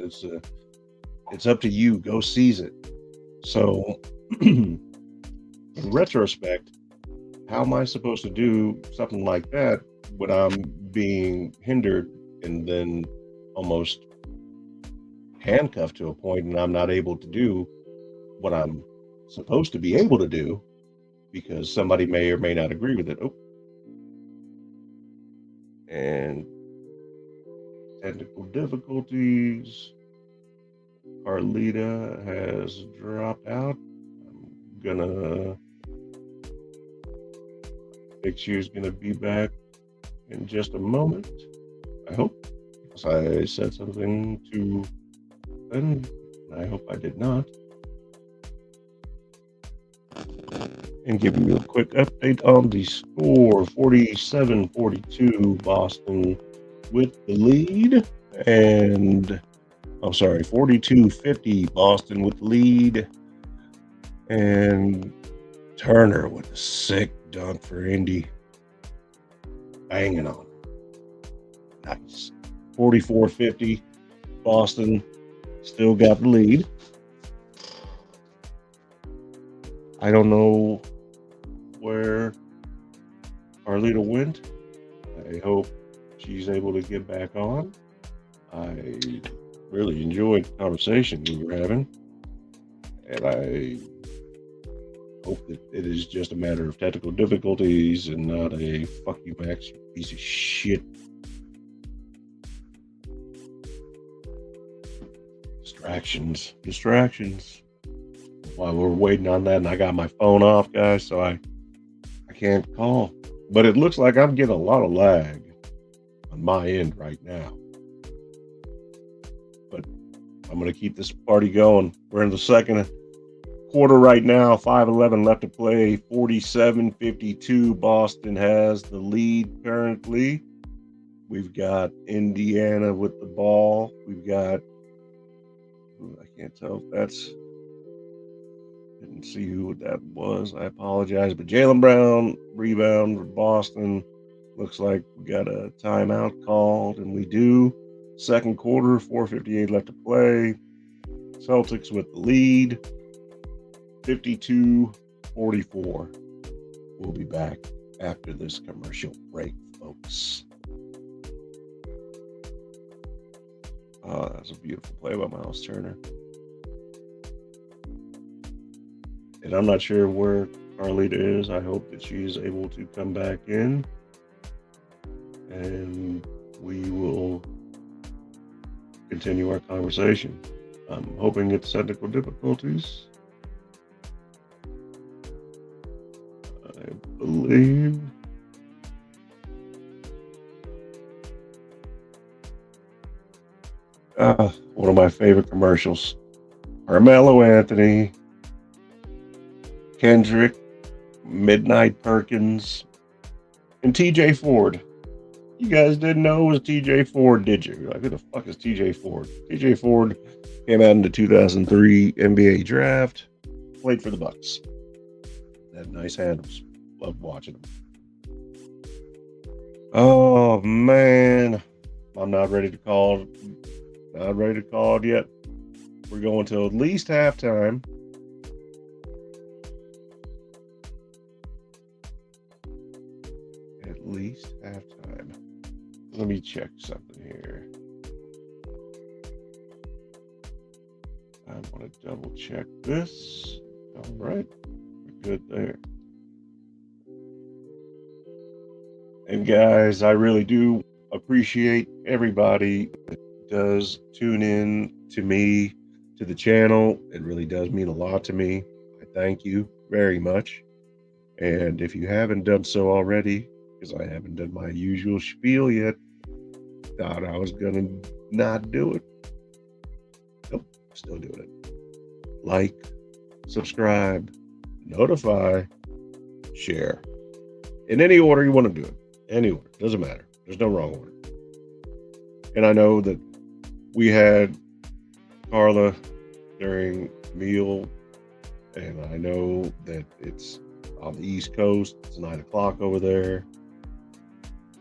It's up to you. Go seize it. So, in retrospect, how am I supposed to do something like that when I'm being hindered and then almost handcuffed to a point, and I'm not able to do what I'm supposed to be able to do because somebody may or may not agree with it? Oh, and technical difficulties. Carlita has dropped out. I'm gonna think she's gonna be back in just a moment. I hope, because I said something to Ben. I hope I did not. And give you a quick update on the score. 47-42 Boston with the lead. And I'm sorry, 42-50 Boston with the lead. And Turner with a sick dunk for Indy. Banging on. Nice. 44-50 Boston still got the lead. I don't know where Carlita went. I hope she's able to get back on. I really enjoyed the conversation we were having, and I hope that it is just a matter of technical difficulties and not a fuck you, Max, you piece of shit. Distractions. While we're waiting on that, and I got my phone off, guys, so I can't call. But it looks like I'm getting a lot of lag on my end right now. But I'm going to keep this party going. We're in the second quarter right now. 5:11 left to play. 47-52. Boston has the lead currently. We've got Indiana with the ball. We've got, I can't tell if that's, didn't see who that was. I apologize. But Jaylen Brown, rebound for Boston. Looks like we got a timeout called, and we do. Second quarter, 4:58 left to play. Celtics with the lead, 52-44. We'll be back after this commercial break, folks. Oh, that's a beautiful play by Miles Turner. And I'm not sure where Carlita is. I hope that she is able to come back in. And we will continue our conversation. I'm hoping it's technical difficulties. I believe. One of my favorite commercials. Carmelo Anthony, Kendrick, Midnight Perkins, and TJ Ford. You guys didn't know it was TJ Ford, did you? Like, who the fuck is TJ Ford? TJ Ford came out in the 2003 NBA draft, played for the Bucks. Had nice handles. Loved watching them. Oh, man. I'm not ready to call it. Not ready to call it yet. We're going till at least halftime. At least halftime. Let me check something here. want to double check this. All right, we're good there. And guys, I really do appreciate everybody that does tune in to me, to the channel. It really does mean a lot to me. I thank you very much. And if you haven't done so already, because I haven't done my usual spiel yet, thought I was gonna not do it. Nope, still doing it. Like, subscribe, notify, share. In any order you want to do it. Any order. Doesn't matter. There's no wrong order. And I know that we had Karla during meal, and I know that it's on the East Coast. It's 9 o'clock over there.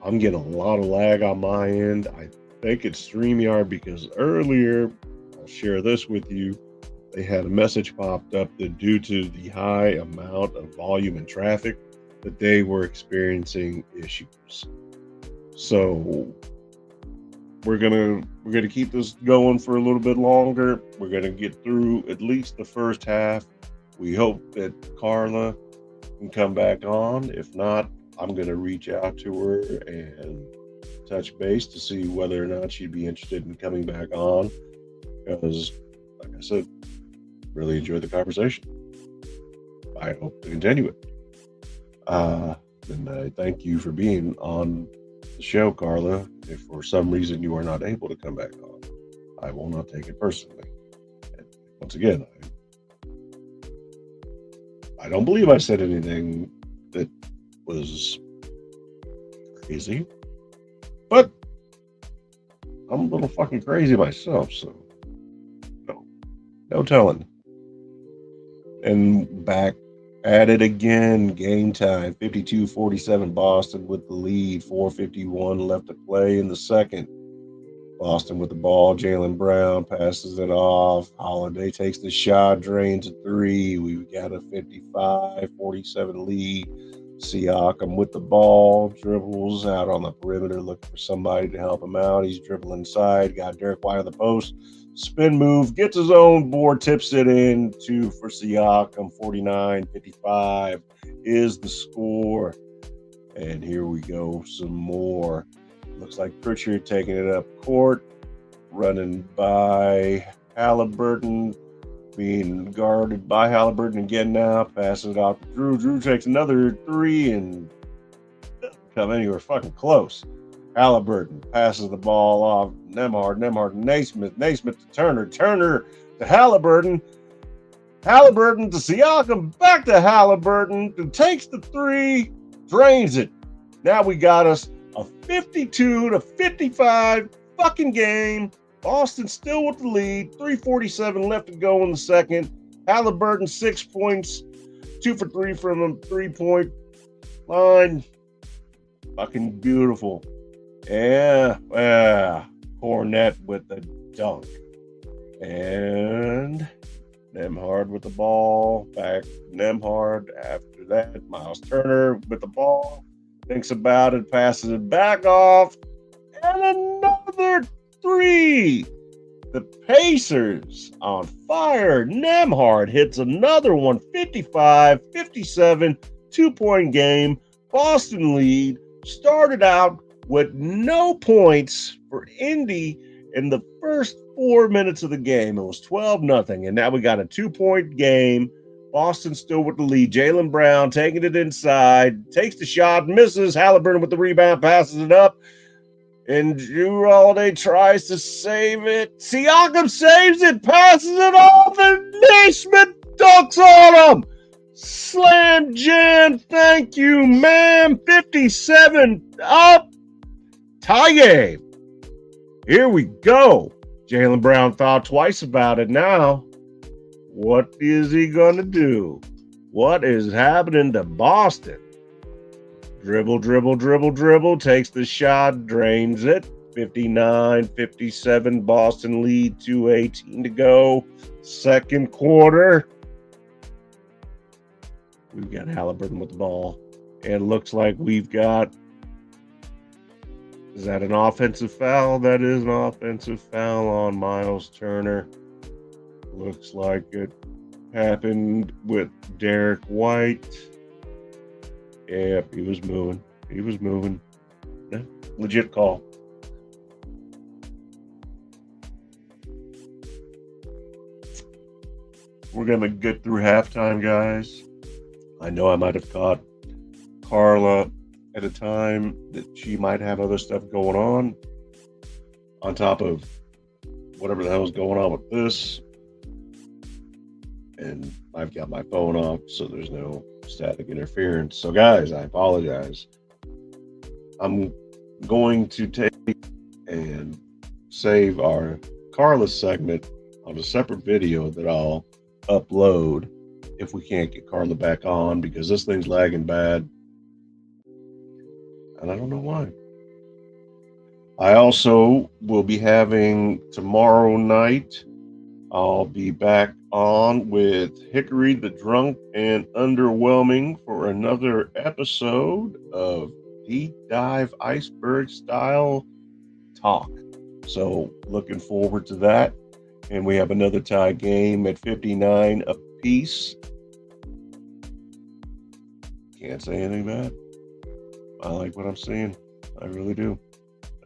I'm getting a lot of lag on my end. I think it's StreamYard because earlier, I'll share this with you, they had a message popped up that due to the high amount of volume and traffic, that they were experiencing issues. So we're gonna keep this going for a little bit longer. We're gonna get through at least the first half. We hope that Karla can come back on. If not, I'm gonna reach out to her and touch base to see whether or not she'd be interested in coming back on, because like I said, really enjoyed the conversation. I hope to continue it. And I thank you for being on the show, Karla. If for some reason you are not able to come back on, I will not take it personally. And once again, I don't believe I said anything that was crazy, but I'm a little fucking crazy myself, so no telling. And back at it again, game time, 52-47 Boston with the lead, 4:51 left to play in the second. Boston with the ball, Jaylen Brown passes it off. Holiday takes the shot, drains a three. We've got a 55-47 lead. Siakam with the ball, dribbles out on the perimeter, looking for somebody to help him out. He's dribbling inside, got Derek White on the post. Spin move, gets his own board, tips it in for Siakam. 49-55 is the score. And here we go, some more. Looks like Pritchard taking it up court, running by Halliburton, being guarded by Halliburton again now, passing it off to Drew. Drew takes another three and doesn't come anywhere fucking close. Halliburton passes the ball off Nembhard to Naismith to Turner to Halliburton to Siakam, back to Halliburton, who takes the three, drains it. Now we got us a 52-55 fucking game. Boston still with the lead, 3:47 left to go in the second. Halliburton 6 points, 2 for 3 from the 3-point line. Fucking beautiful. Yeah, Cornette with the dunk. And Nembhard with the ball. Back Nembhard after that. Miles Turner with the ball. Thinks about it, passes it back off. And another three. The Pacers on fire. Nembhard hits another one. 55-57. 2-point game. Boston lead. Started out with no points for Indy in the first 4 minutes of the game. It was 12-0, and now we got a 2-point game. Boston still with the lead. Jaylen Brown taking it inside, takes the shot, misses. Halliburton with the rebound, passes it up, and Jrue Holiday tries to save it. Siakam saves it, passes it off, and Naismith dunks on him. Slam jam, thank you, ma'am. 57 up. Tie game. Here we go. Jaylen Brown thought twice about it now. What is he going to do? What is happening to Boston? Dribble, takes the shot, drains it. 59-57, Boston lead, 2:18 to go. Second quarter. We've got Halliburton with the ball. And it looks like we've got... Is that an offensive foul? That is an offensive foul on Miles Turner. Looks like it happened with Derek White. Yep, he was moving. He was moving. Yeah, legit call. We're gonna get through halftime, guys. I know I might have caught Karla at a time that she might have other stuff going on top of whatever the hell's going on with this. And I've got my phone off, so there's no static interference. So, guys, I apologize. I'm going to take and save our Karla segment on a separate video that I'll upload if we can't get Karla back on, because this thing's lagging bad. And I don't know why. I also will be having tomorrow night, I'll be back on with Hickory the Drunk and Underwhelming for another episode of Deep Dive Iceberg Style Talk. So looking forward to that. And we have another tie game at 59 apiece. Can't say anything bad. I like what I'm seeing. I really do.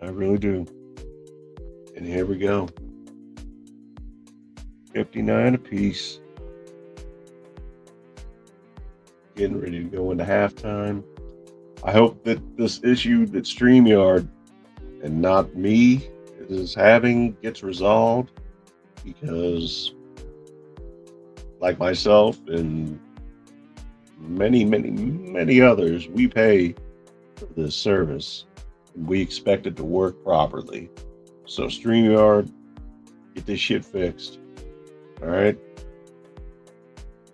I really do. And here we go. 59 apiece. Getting ready to go into halftime. I hope that this issue that StreamYard and not me is having gets resolved, because like myself and many others, we pay for this service and we expect it to work properly. So StreamYard, get this shit fixed. All right?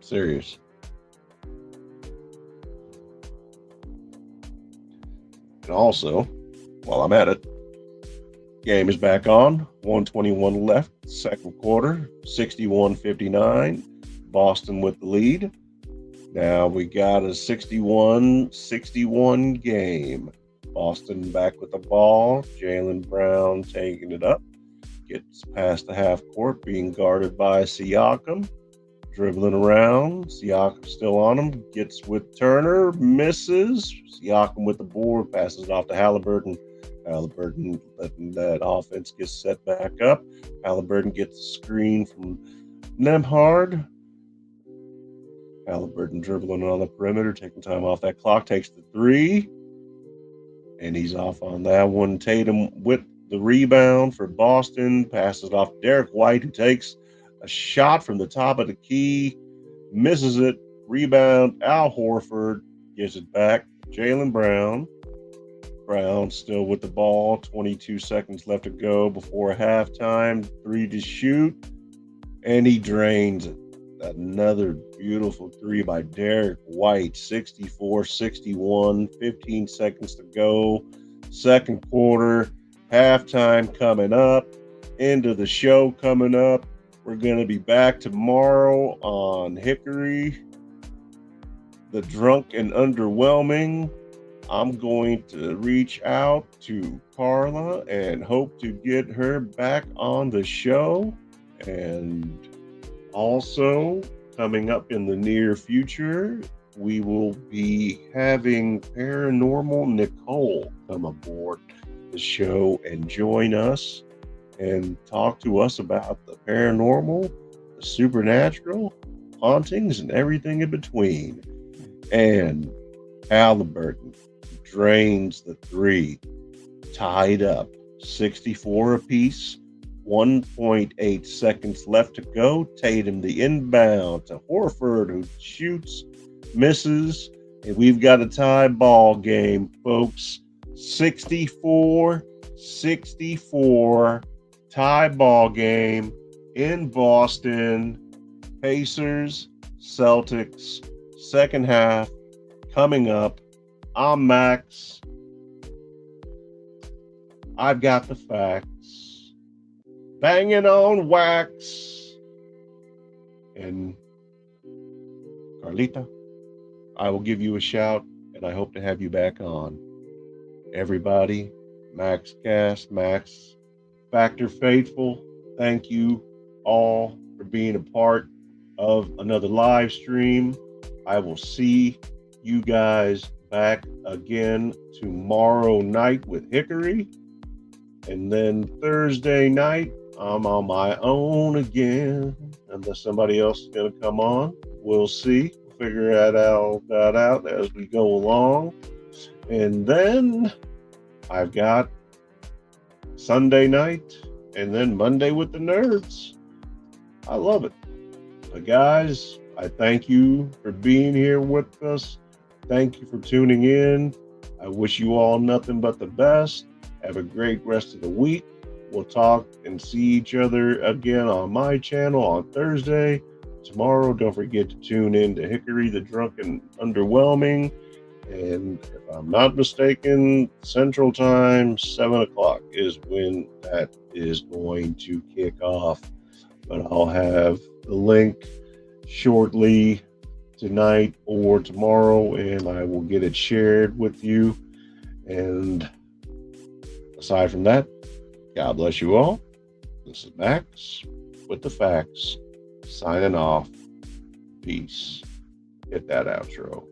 Serious. And also, while I'm at it, game is back on. 121 left, second quarter, 61-59. Boston with the lead. Now we got a 61-61 game. Boston back with the ball. Jaylen Brown taking it up. Gets past the half court, being guarded by Siakam. Dribbling around. Siakam still on him. Gets with Turner. Misses. Siakam with the board. Passes it off to Halliburton. Halliburton letting that offense get set back up. Halliburton gets the screen from Nembhard. Halliburton dribbling on the perimeter, taking time off that clock, takes the three. And he's off on that one. Tatum with the rebound for Boston. Passes it off to Derek White, who takes a shot from the top of the key. Misses it. Rebound. Al Horford gives it back. Jaylen Brown. Brown still with the ball. 22 seconds left to go before halftime. Three to shoot. And he drains it. Another beautiful three by Derek White. 64-61. 15 seconds to go. Second quarter. Halftime coming up. End of the show coming up. We're going to be back tomorrow on Hickory, the Drunk and Underwhelming. I'm going to reach out to Karla and hope to get her back on the show. And also, coming up in the near future, we will be having Paranormal Nicole come aboard the show and join us and talk to us about the paranormal, the supernatural, hauntings, and everything in between. And Halliburton drains the three, tied up, 64 apiece, 1.8 seconds left to go. Tatum the inbound to Horford, who shoots, misses, and we've got a tie ball game, folks. 64-64 tie ball game in Boston. Pacers, Celtics, second half coming up. I'm Max. I've got the facts. Banging on wax. And Carlita, I will give you a shout, and I hope to have you back on. Everybody, Max Gas, Max Factor Faithful, thank you all for being a part of another live stream. I will see you guys back again tomorrow night with Hickory. And then Thursday night, I'm on my own again. Unless somebody else is going to come on. We'll see. We'll figure that out as we go along. And then I've got Sunday night and then Monday with the nerds. I love it. But guys, I thank you for being here with us. Thank you for tuning in. I wish you all nothing but the best. Have a great rest of the week. We'll talk and see each other again on my channel on Thursday. Tomorrow, don't forget to tune in to Hickory the Drunk and Underwhelming. And if I'm not mistaken, Central Time, 7 o'clock is when that is going to kick off. But I'll have the link shortly tonight or tomorrow, and I will get it shared with you. And aside from that, God bless you all. This is Max with the facts, signing off. Peace. Hit that outro.